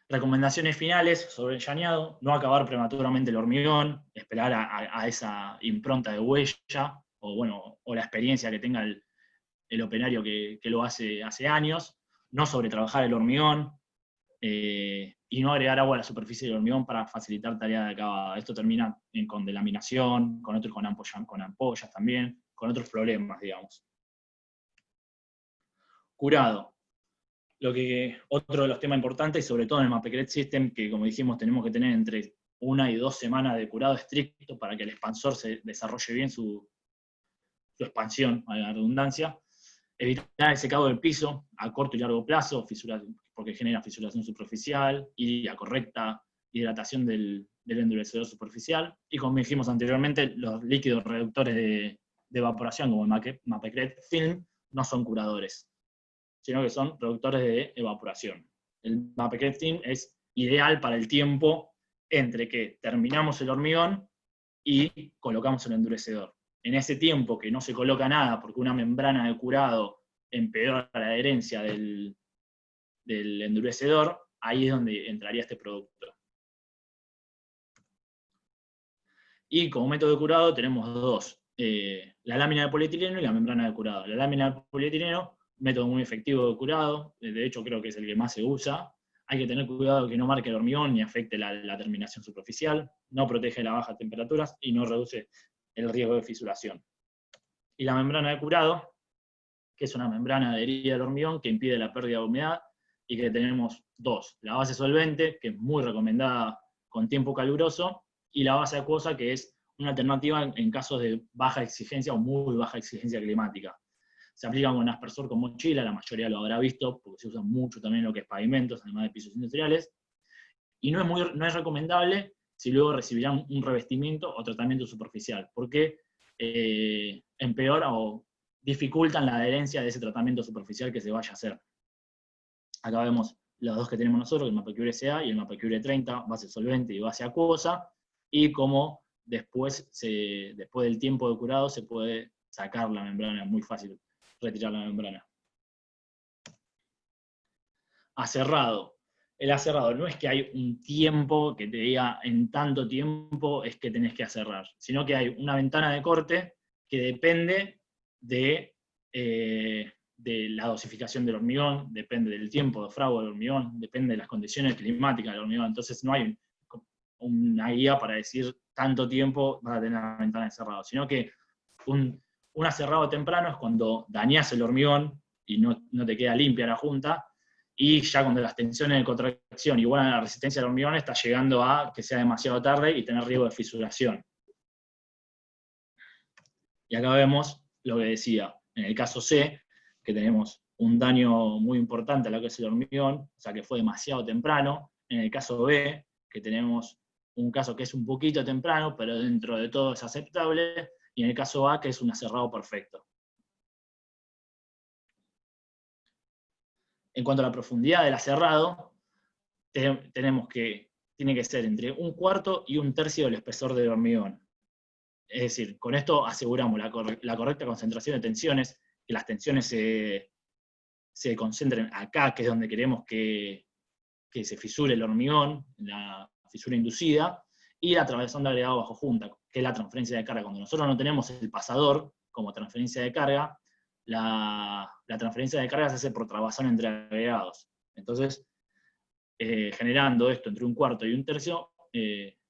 Recomendaciones finales sobre el llaneado: no acabar prematuramente el hormigón, esperar a esa impronta de huella, o la experiencia que tenga el operario que lo hace años, no sobretrabajar el hormigón, y no agregar agua a la superficie del hormigón para facilitar tarea de acabada. Esto termina con delaminación, con ampollas también, con otros problemas, digamos. Curado. Otro de los temas importantes, y sobre todo en el Mapecret System, que como dijimos tenemos que tener entre 1 y 2 semanas de curado estricto para que el expansor se desarrolle bien su expansión, a la redundancia. Evitar el secado del piso a corto y largo plazo, porque genera fisuración superficial, y la correcta hidratación del endurecedor superficial. Y como dijimos anteriormente, los líquidos reductores de evaporación, como el Mapecret Film, no son curadores, sino que son reductores de evaporación. El Mapecret Film es ideal para el tiempo entre que terminamos el hormigón y colocamos el endurecedor. En ese tiempo que no se coloca nada, porque una membrana de curado empeora la adherencia del endurecedor, ahí es donde entraría este producto. Y como método de curado tenemos dos, la lámina de polietileno y la membrana de curado. La lámina de polietileno, método muy efectivo de curado, de hecho creo que es el que más se usa. Hay que tener cuidado que no marque el hormigón ni afecte la terminación superficial, no protege las bajas temperaturas y no reduce el riesgo de fisuración. Y la membrana de curado, que es una membrana adherida al hormigón que impide la pérdida de humedad, y que tenemos dos: la base solvente, que es muy recomendada con tiempo caluroso, y la base acuosa, que es una alternativa en casos de baja exigencia o muy baja exigencia climática. Se aplica con aspersor con mochila, la mayoría lo habrá visto, porque se usa mucho también en lo que es pavimentos, además de pisos industriales, y no es recomendable si luego recibirán un revestimiento o tratamiento superficial, porque empeora o dificultan la adherencia de ese tratamiento superficial que se vaya a hacer. Acá vemos los dos que tenemos nosotros, el Mapecure SA y el Mapecure 30, base solvente y base acuosa, y cómo después del tiempo de curado se puede sacar la membrana, es muy fácil retirar la membrana. Aserrado. El aserrado no es que hay un tiempo que te diga en tanto tiempo es que tenés que aserrar, sino que hay una ventana de corte que depende de la dosificación del hormigón, depende del tiempo de fragua del hormigón, depende de las condiciones climáticas del hormigón. Entonces no hay una guía para decir tanto tiempo vas a tener la ventana de cerrado, sino que un aserrado temprano es cuando dañás el hormigón y no te queda limpia la junta, y ya cuando las tensiones de contracción igualan a la resistencia del hormigón, está llegando a que sea demasiado tarde y tener riesgo de fisuración. Y acá vemos lo que decía, en el caso C, que tenemos un daño muy importante a lo que es el hormigón, o sea que fue demasiado temprano. En el caso B, que tenemos un caso que es un poquito temprano, pero dentro de todo es aceptable, y en el caso A, que es un aserrado perfecto. En cuanto a la profundidad del aserrado, tenemos que tiene que ser entre 1/4 y 1/3 del espesor del hormigón. Es decir, con esto aseguramos la correcta concentración de tensiones, que las tensiones se concentren acá, que es donde queremos que se fisure el hormigón, la fisura inducida, y la trabazón de agregado bajo junta, que es la transferencia de carga. Cuando nosotros no tenemos el pasador como transferencia de carga, la transferencia de carga se hace por trabazón entre agregados. Entonces, generando esto entre 1/4 y 1/3,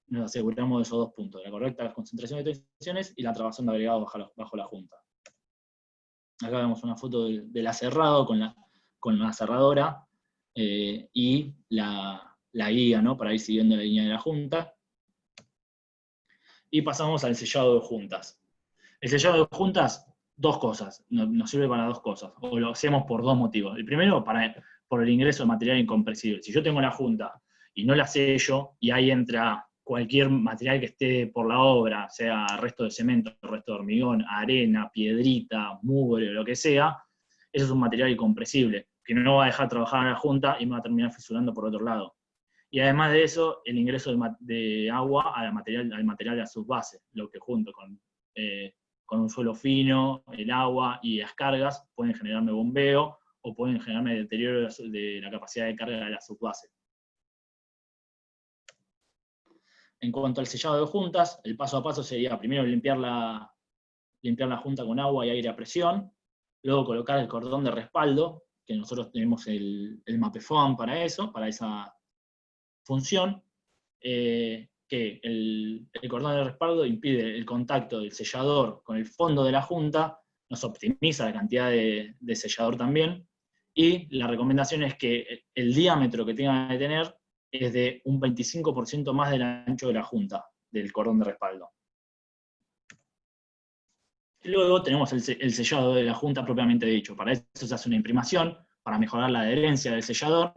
nos aseguramos de esos dos puntos, la correcta concentración de tensiones y la trabazón de agregados bajo la junta. Acá vemos una foto del aserrado con la aserradora y la guía, ¿no?, para ir siguiendo la línea de la junta. Y pasamos al sellado de juntas. El sellado de juntas, dos cosas, nos sirve para dos cosas, o lo hacemos por dos motivos. El primero, por el ingreso de material incompresible. Si yo tengo la junta y no la sello, y ahí entra cualquier material que esté por la obra, sea resto de cemento, resto de hormigón, arena, piedrita, mugre, lo que sea, eso es un material incompresible, que no va a dejar trabajar en la junta y me va a terminar fisurando por otro lado. Y además de eso, el ingreso de agua al material de a sus bases, lo que junto con un suelo fino, el agua y las cargas pueden generarme bombeo o pueden generarme deterioro de la capacidad de carga de la subbase. En cuanto al sellado de juntas, el paso a paso sería primero limpiar la junta con agua y aire a presión, luego colocar el cordón de respaldo, que nosotros tenemos el MapFoam para eso, para esa función, que el cordón de respaldo impide el contacto del sellador con el fondo de la junta, nos optimiza la cantidad de sellador también, y la recomendación es que el diámetro que tenga que tener es de un 25% más del ancho de la junta, del cordón de respaldo. Y luego tenemos el sellado de la junta propiamente dicho. Para eso se hace una imprimación, para mejorar la adherencia del sellador,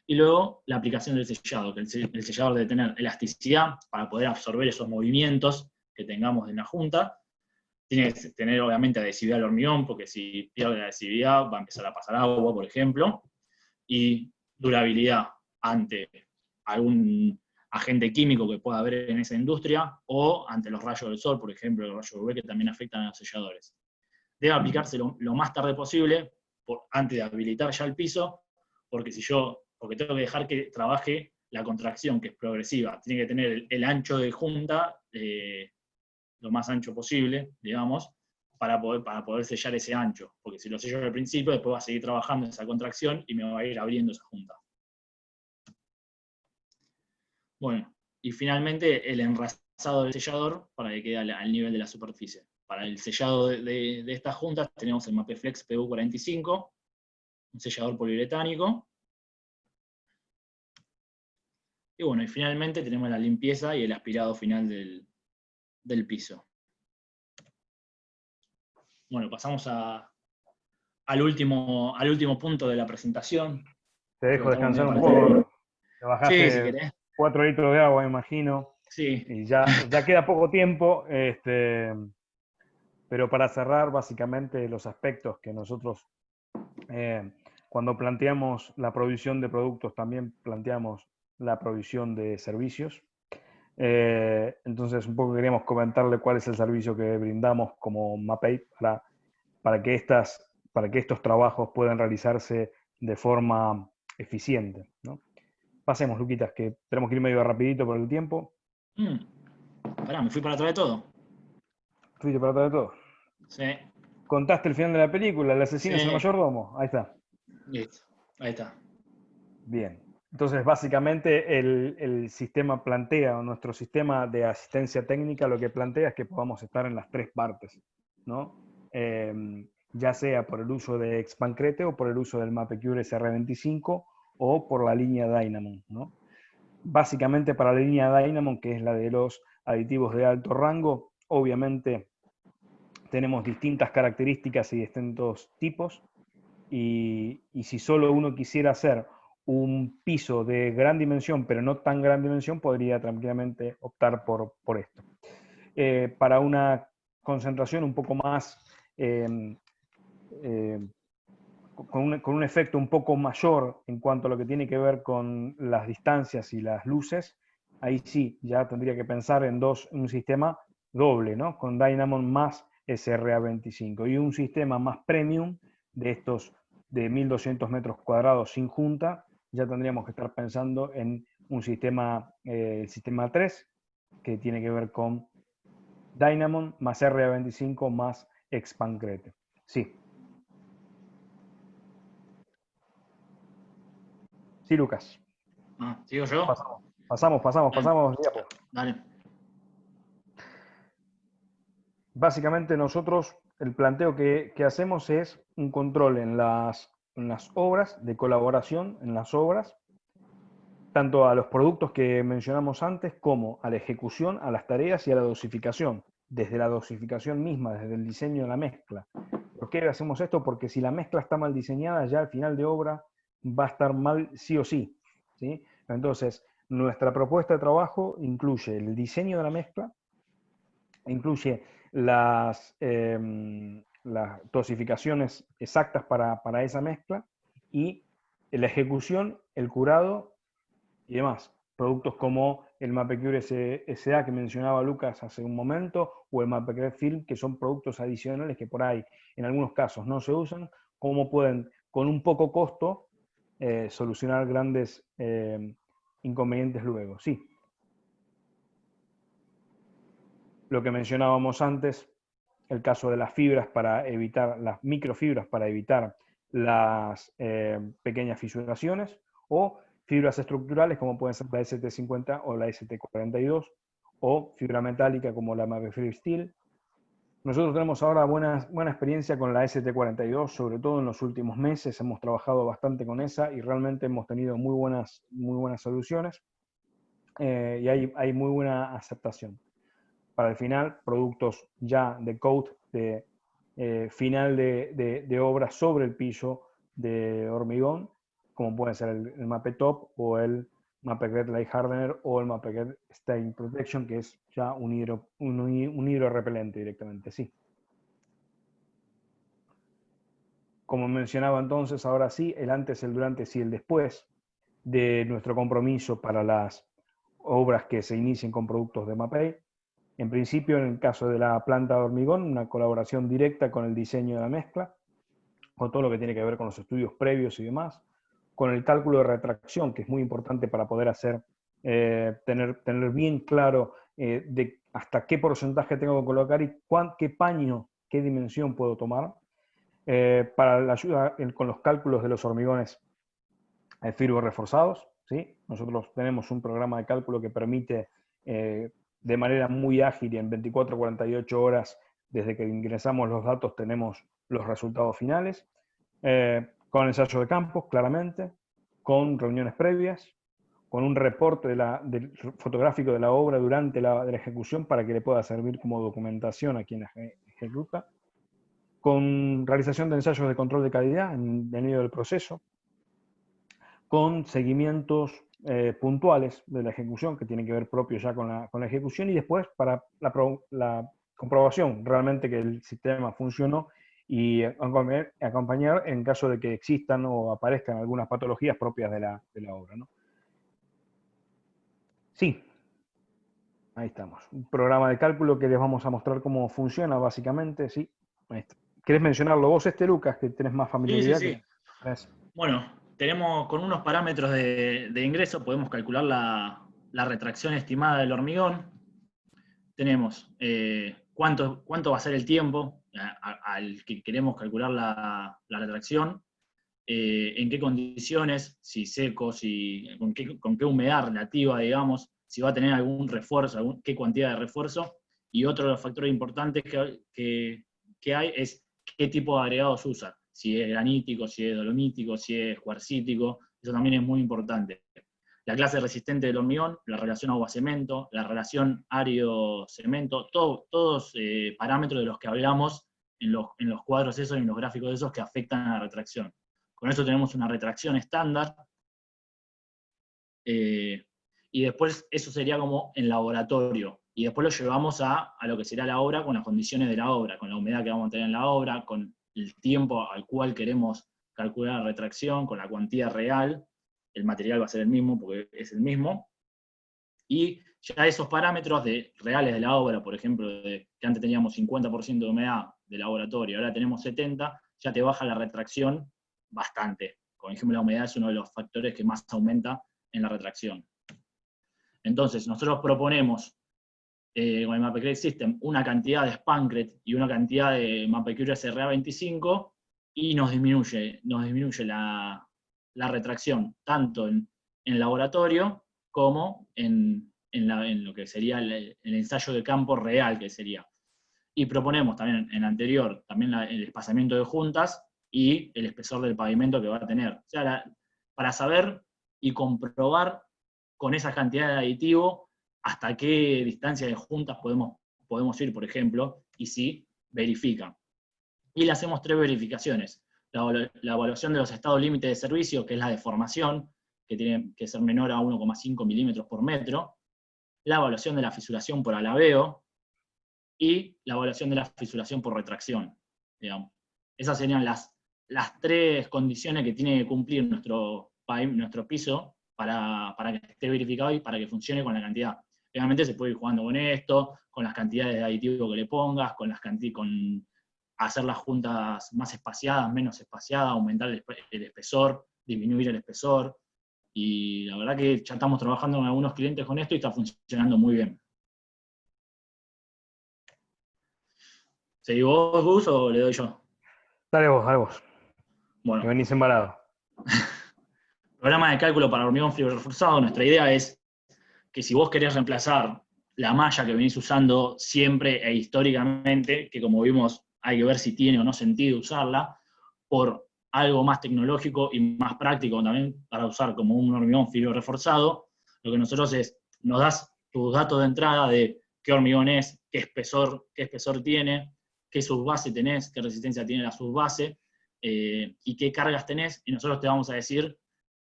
y luego la aplicación del sellado, que el sellador debe tener elasticidad para poder absorber esos movimientos que tengamos en la junta. Tiene que tener obviamente adhesividad al hormigón, porque si pierde la adhesividad va a empezar a pasar agua, por ejemplo, y durabilidad ante algún agente químico que pueda haber en esa industria, o ante los rayos del sol, por ejemplo, los rayos UV que también afectan a los selladores. Debe aplicarse lo más tarde posible, antes de habilitar ya el piso, porque tengo que dejar que trabaje la contracción, que es progresiva. Tiene que tener el ancho de junta lo más ancho posible, digamos, para poder sellar ese ancho. Porque si lo sello al principio, después va a seguir trabajando esa contracción y me va a ir abriendo esa junta. Bueno, y finalmente el enrasado del sellador para que quede al nivel de la superficie. Para el sellado de estas juntas tenemos el Mapeflex PU45, un sellador poliuretánico. Y bueno, y finalmente tenemos la limpieza y el aspirado final del piso. Bueno, pasamos al último punto de la presentación. Te dejo Creo que descansar un estamos poco. Te Sí, bajaste si querés. 4 litros de agua, me imagino. Sí. Y ya queda poco tiempo. Pero para cerrar, básicamente, los aspectos que nosotros, cuando planteamos la provisión de productos, también planteamos la provisión de servicios. Entonces, un poco queríamos comentarle cuál es el servicio que brindamos como Mapei para que estos trabajos puedan realizarse de forma eficiente, ¿no? Pasemos, Luquitas, que tenemos que ir medio rapidito por el tiempo. Pará, me fui para atrás de todo. ¿Fuiste para atrás de todo? Sí. ¿Contaste el final de la película? ¿El asesino es Sí. el mayordomo? Ahí está. Listo. Ahí está. Bien. Entonces, básicamente, el sistema plantea, o nuestro sistema de asistencia técnica, lo que plantea es que podamos estar en las tres partes, ¿no? Ya sea por el uso de Expancrete o por el uso del MapEcure SR25 o por la línea Dynamon, ¿no? Básicamente para la línea Dynamon, que es la de los aditivos de alto rango, obviamente tenemos distintas características y distintos tipos, y si solo uno quisiera hacer un piso de gran dimensión, pero no tan gran dimensión, podría tranquilamente optar por esto. Para una concentración un poco más, con un efecto un poco mayor en cuanto a lo que tiene que ver con las distancias y las luces, ahí sí, ya tendría que pensar en un sistema doble, ¿no? Con Dynamon más SRA25, y un sistema más premium de estos de 1200 metros cuadrados sin junta, ya tendríamos que estar pensando en un sistema, el sistema 3, que tiene que ver con Dynamon más RA25 más Expancrete. Sí. Sí, Lucas. ¿Sigo yo? Pasamos, diapo. Dale. Básicamente nosotros, el planteo que hacemos es un control en las obras, de colaboración en las obras, tanto a los productos que mencionamos antes, como a la ejecución, a las tareas y a la dosificación, desde la dosificación misma, desde el diseño de la mezcla. ¿Por qué hacemos esto? Porque si la mezcla está mal diseñada, ya al final de obra va a estar mal sí o sí, ¿sí? Entonces, nuestra propuesta de trabajo incluye el diseño de la mezcla, incluye las dosificaciones exactas para esa mezcla, y la ejecución, el curado y demás. Productos como el MapEcure SA que mencionaba Lucas hace un momento, o el MapEcure Film, que son productos adicionales que por ahí en algunos casos no se usan, como pueden con un poco costo solucionar grandes inconvenientes luego. Sí. Lo que mencionábamos antes, el caso de las fibras para evitar, las microfibras para evitar las pequeñas fisuraciones, o fibras estructurales como pueden ser la ST50 o la ST42, o fibra metálica como la Mapei Steel. Nosotros tenemos ahora buena experiencia con la ST42, sobre todo en los últimos meses, hemos trabajado bastante con esa y realmente hemos tenido muy buenas soluciones y hay muy buena aceptación. Para el final, productos ya de coat, de final de obra sobre el piso de hormigón, como puede ser el Mapei Top o el Mapei Light Hardener o el Mapei Stain Protection, que es ya un hidro repelente directamente, sí. Como mencionaba entonces, ahora sí, el antes, el durante y el después de nuestro compromiso para las obras que se inicien con productos de Mapei. En principio, en el caso de la planta de hormigón, una colaboración directa con el diseño de la mezcla, con todo lo que tiene que ver con los estudios previos y demás, con el cálculo de retracción, que es muy importante para poder hacer, tener bien claro de hasta qué porcentaje tengo que colocar y qué paño, qué dimensión puedo tomar, para la ayuda con los cálculos de los hormigones firgo reforzados, ¿sí? Nosotros tenemos un programa de cálculo que permite de manera muy ágil y en 24 a 48 horas desde que ingresamos los datos tenemos los resultados finales, con ensayo de campo, claramente, con reuniones previas, con un reporte fotográfico de la obra durante la ejecución para que le pueda servir como documentación a quien ejecuta, con realización de ensayos de control de calidad en medio del proceso, con seguimientos puntuales de la ejecución, que tienen que ver propio ya con la ejecución, y después para la comprobación realmente que el sistema funcionó y acompañar en caso de que existan o aparezcan algunas patologías propias de la obra, ¿no? Sí, ahí estamos. Un programa de cálculo que les vamos a mostrar cómo funciona básicamente, sí. Ahí está. ¿Querés mencionarlo vos, Lucas, que tenés más familiaridad? Sí. Bueno, tenemos con unos parámetros de ingreso, podemos calcular la retracción estimada del hormigón. Tenemos cuánto va a ser el tiempo al que queremos calcular la retracción, en qué condiciones, si seco, con qué humedad relativa, digamos, si va a tener algún refuerzo, qué cantidad de refuerzo. Y otro de los factores importantes que hay es qué tipo de agregados usa. Si es granítico, si es dolomítico, si es cuarcítico, eso también es muy importante. La clase resistente del hormigón, la relación agua-cemento, la relación árido-cemento, todos parámetros de los que hablamos en los cuadros esos y en los gráficos esos que afectan a la retracción. Con eso tenemos una retracción estándar, y después eso sería como en laboratorio, y después lo llevamos a lo que sería la obra con las condiciones de la obra, con la humedad que vamos a tener en la obra, con el tiempo al cual queremos calcular la retracción, con la cuantía real, el material va a ser el mismo porque es el mismo, y ya esos parámetros reales de la obra, por ejemplo, que antes teníamos 50% de humedad de laboratorio, ahora tenemos 70%, ya te baja la retracción bastante. Como dijimos, la humedad es uno de los factores que más aumenta en la retracción. Entonces, nosotros proponemos con el Mapei System una cantidad de Spancret y una cantidad de Mapei SRA25, y nos disminuye la retracción tanto en laboratorio como en lo que sería el ensayo de campo real que sería. Y proponemos también en anterior también el espaciamiento de juntas y el espesor del pavimento que va a tener. O sea, para saber y comprobar con esa cantidad de aditivo hasta qué distancia de juntas podemos ir, por ejemplo, y si verifica. Y le hacemos 3 verificaciones. La evaluación de los estados límite de servicio, que es la deformación, que tiene que ser menor a 1,5 milímetros por metro. La evaluación de la fisuración por alabeo, y la evaluación de la fisuración por retracción, digamos. Esas serían las 3 condiciones que tiene que cumplir nuestro piso para que esté verificado y para que funcione con la cantidad. Obviamente se puede ir jugando con esto, con las cantidades de aditivo que le pongas, con hacer las juntas más espaciadas, menos espaciadas, aumentar el espesor, disminuir el espesor, y la verdad que ya estamos trabajando con algunos clientes con esto y está funcionando muy bien. ¿Seguís vos, Gus, o le doy yo? Dale vos. Bueno, venís embalado. programa de cálculo para hormigón fibra reforzado, nuestra idea es que si vos querés reemplazar la malla que venís usando siempre e históricamente, que como vimos hay que ver si tiene o no sentido usarla, por algo más tecnológico y más práctico también para usar como un hormigón fibra reforzado, lo que nosotros es, nos das tus datos de entrada de qué hormigón es, qué espesor tiene, qué subbase tenés, qué resistencia tiene la subbase, y qué cargas tenés, y nosotros te vamos a decir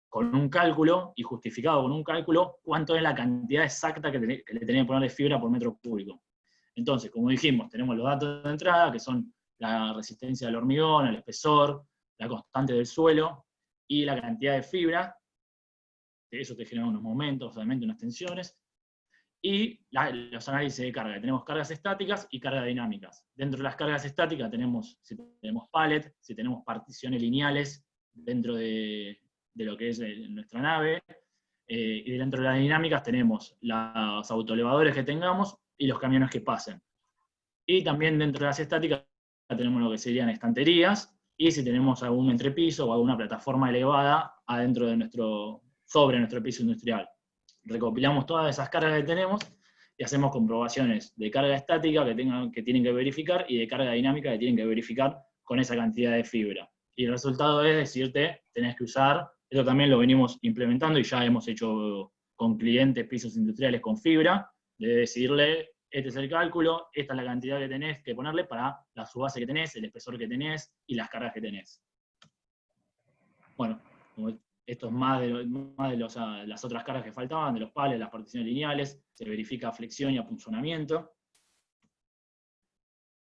con un cálculo, y justificado con un cálculo, cuánto es la cantidad exacta que le tenés que poner de fibra por metro cúbico. Entonces, como dijimos, tenemos los datos de entrada, que son la resistencia del hormigón, el espesor, la constante del suelo, y la cantidad de fibra. Eso te genera unos momentos, obviamente unas tensiones. Y los análisis de carga. Tenemos cargas estáticas y cargas dinámicas. Dentro de las cargas estáticas tenemos, si tenemos pallet, si tenemos particiones lineales dentro de lo que es nuestra nave, y dentro de las dinámicas tenemos los autoelevadores que tengamos y los camiones que pasen. Y también dentro de las estáticas tenemos lo que serían estanterías, y si tenemos algún entrepiso o alguna plataforma elevada adentro de sobre nuestro piso industrial. Recopilamos todas esas cargas que tenemos y hacemos comprobaciones de carga estática que tienen que verificar y de carga dinámica que tienen que verificar con esa cantidad de fibra. Y el resultado es decirte, tenés que usar, esto también lo venimos implementando y ya hemos hecho con clientes pisos industriales con fibra, de decirle, este es el cálculo, esta es la cantidad que tenés que ponerle para la subbase que tenés, el espesor que tenés y las cargas que tenés. Bueno, esto es más de las otras cargas que faltaban, de los pales, las particiones lineales, se verifica flexión y apunzonamiento.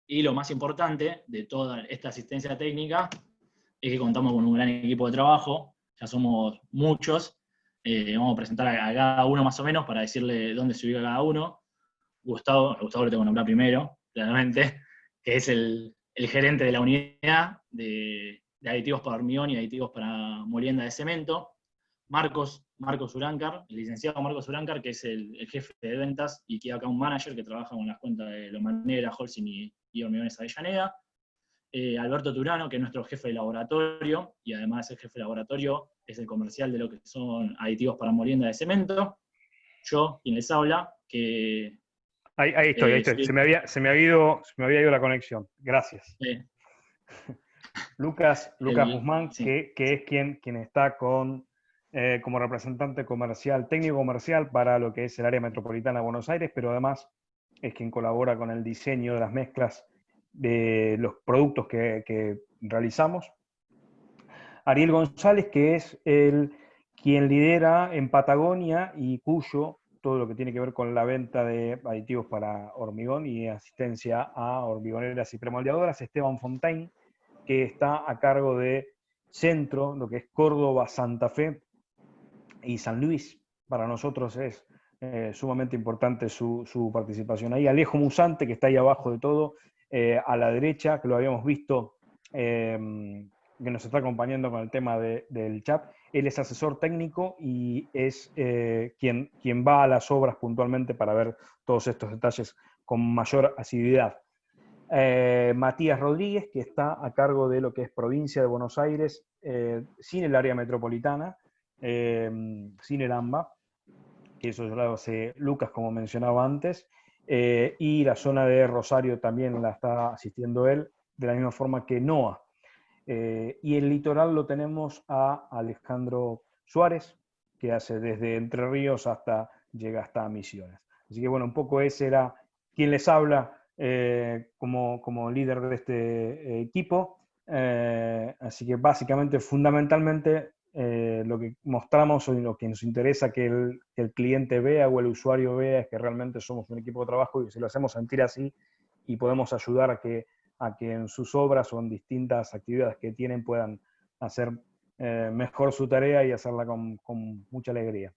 Y lo más importante de toda esta asistencia técnica es que contamos con un gran equipo de trabajo, ya somos muchos, vamos a presentar a cada uno más o menos para decirle dónde se ubica cada uno. Gustavo lo tengo que nombrar primero, claramente, que es el gerente de la unidad de aditivos para hormigón y aditivos para molienda de cemento. Marcos Uráncar, el licenciado Marcos Uráncar, que es el jefe de ventas y que acá un manager que trabaja con las cuentas de Lomanera, Holcim y Hormigones Avellaneda. Alberto Turano, que es nuestro jefe de laboratorio, y además el jefe de laboratorio es el comercial de lo que son aditivos para molienda de cemento. Yo, quien les habla, que... Ahí estoy. Sí. Se me había ido la conexión. Gracias. Lucas Guzmán, sí. que es quien está como representante comercial, técnico comercial para lo que es el área metropolitana de Buenos Aires, pero además es quien colabora con el diseño de las mezclas de los productos que realizamos. Ariel González, que es quien lidera en Patagonia y cuyo todo lo que tiene que ver con la venta de aditivos para hormigón y asistencia a hormigoneras y premoldeadoras. Esteban Fontaine, que está a cargo de Centro, lo que es Córdoba, Santa Fe y San Luis. Para nosotros es sumamente importante su participación ahí. Alejo Musante, que está ahí abajo de todo, a la derecha, que lo habíamos visto, que nos está acompañando con el tema del chat. Él es asesor técnico y es quien va a las obras puntualmente para ver todos estos detalles con mayor asiduidad. Matías Rodríguez, que está a cargo de lo que es provincia de Buenos Aires, sin el área metropolitana, sin el AMBA, que eso ya lo hace Lucas, como mencionaba antes, y la zona de Rosario también la está asistiendo él, de la misma forma que NOA. Y el litoral lo tenemos a Alejandro Suárez, que hace desde Entre Ríos llega hasta Misiones. Así que bueno, un poco ese era quien les habla como líder de este equipo. Así que básicamente, fundamentalmente, lo que mostramos o lo que nos interesa que el cliente vea o el usuario vea es que realmente somos un equipo de trabajo y se lo hacemos sentir así y podemos ayudar a que en sus obras o en distintas actividades que tienen puedan hacer mejor su tarea y hacerla con mucha alegría.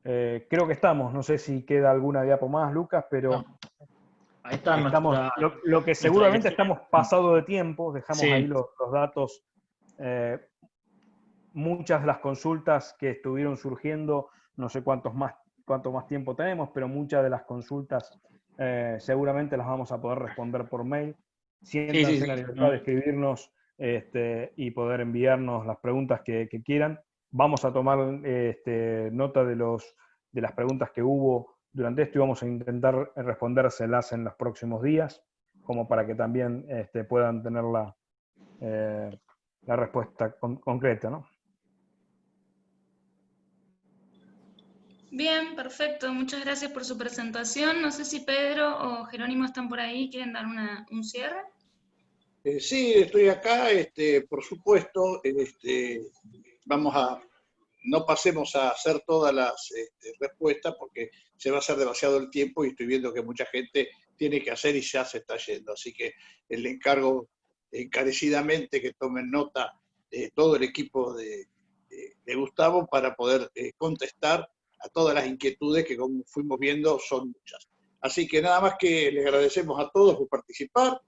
Creo que estamos, no sé si queda alguna diapo más, Lucas, pero No. Ahí está lo que seguramente estamos pasado de tiempo, dejamos ahí los datos. Muchas de las consultas que estuvieron surgiendo, no sé cuánto más tiempo tenemos, pero muchas de las consultas seguramente las vamos a poder responder por mail. Siéntanse en la libertad de escribirnos y poder enviarnos las preguntas que quieran. Vamos a tomar nota de las preguntas que hubo durante esto y vamos a intentar respondérselas en los próximos días, como para que también puedan tener la respuesta concreta, ¿no? Bien, perfecto. Muchas gracias por su presentación. No sé si Pedro o Jerónimo están por ahí, ¿quieren dar un cierre? Sí, estoy acá, por supuesto, no pasemos a hacer todas las respuestas porque se va a hacer demasiado el tiempo y estoy viendo que mucha gente tiene que hacer y ya se está yendo. Así que le encargo encarecidamente que tomen nota todo el equipo de Gustavo para poder contestar a todas las inquietudes que, como fuimos viendo, son muchas. Así que nada más que les agradecemos a todos por participar,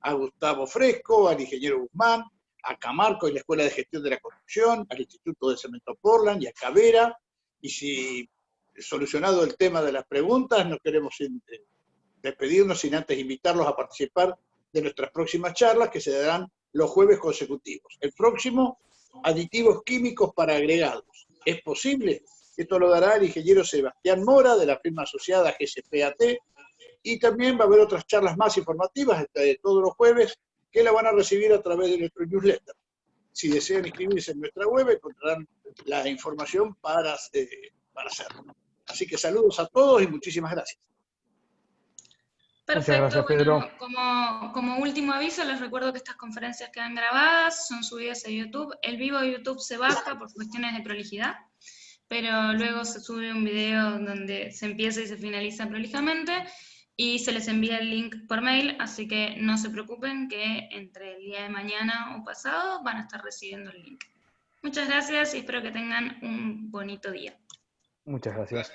a Gustavo Fresco, al ingeniero Guzmán, a Camarco y la Escuela de Gestión de la Construcción, al Instituto de Cemento Portland y a Cavera. Y si solucionado el tema de las preguntas, no queremos despedirnos sin antes invitarlos a participar de nuestras próximas charlas que se darán los jueves consecutivos. El próximo, aditivos químicos para agregados. ¿Es posible? Esto lo dará el ingeniero Sebastián Mora, de la firma asociada GCPAT, y también va a haber otras charlas más informativas todos los jueves que la van a recibir a través de nuestro newsletter. Si desean inscribirse en nuestra web, encontrarán la información para hacerlo. Así que saludos a todos y muchísimas gracias. Perfecto. Muchas gracias, Pedro. Bueno, como último aviso, les recuerdo que estas conferencias quedan grabadas, son subidas a YouTube. El vivo de YouTube se baja por cuestiones de prolijidad, pero luego se sube un video donde se empieza y se finaliza prolijamente, y se les envía el link por mail, así que no se preocupen que entre el día de mañana o pasado van a estar recibiendo el link. Muchas gracias y espero que tengan un bonito día. Muchas gracias.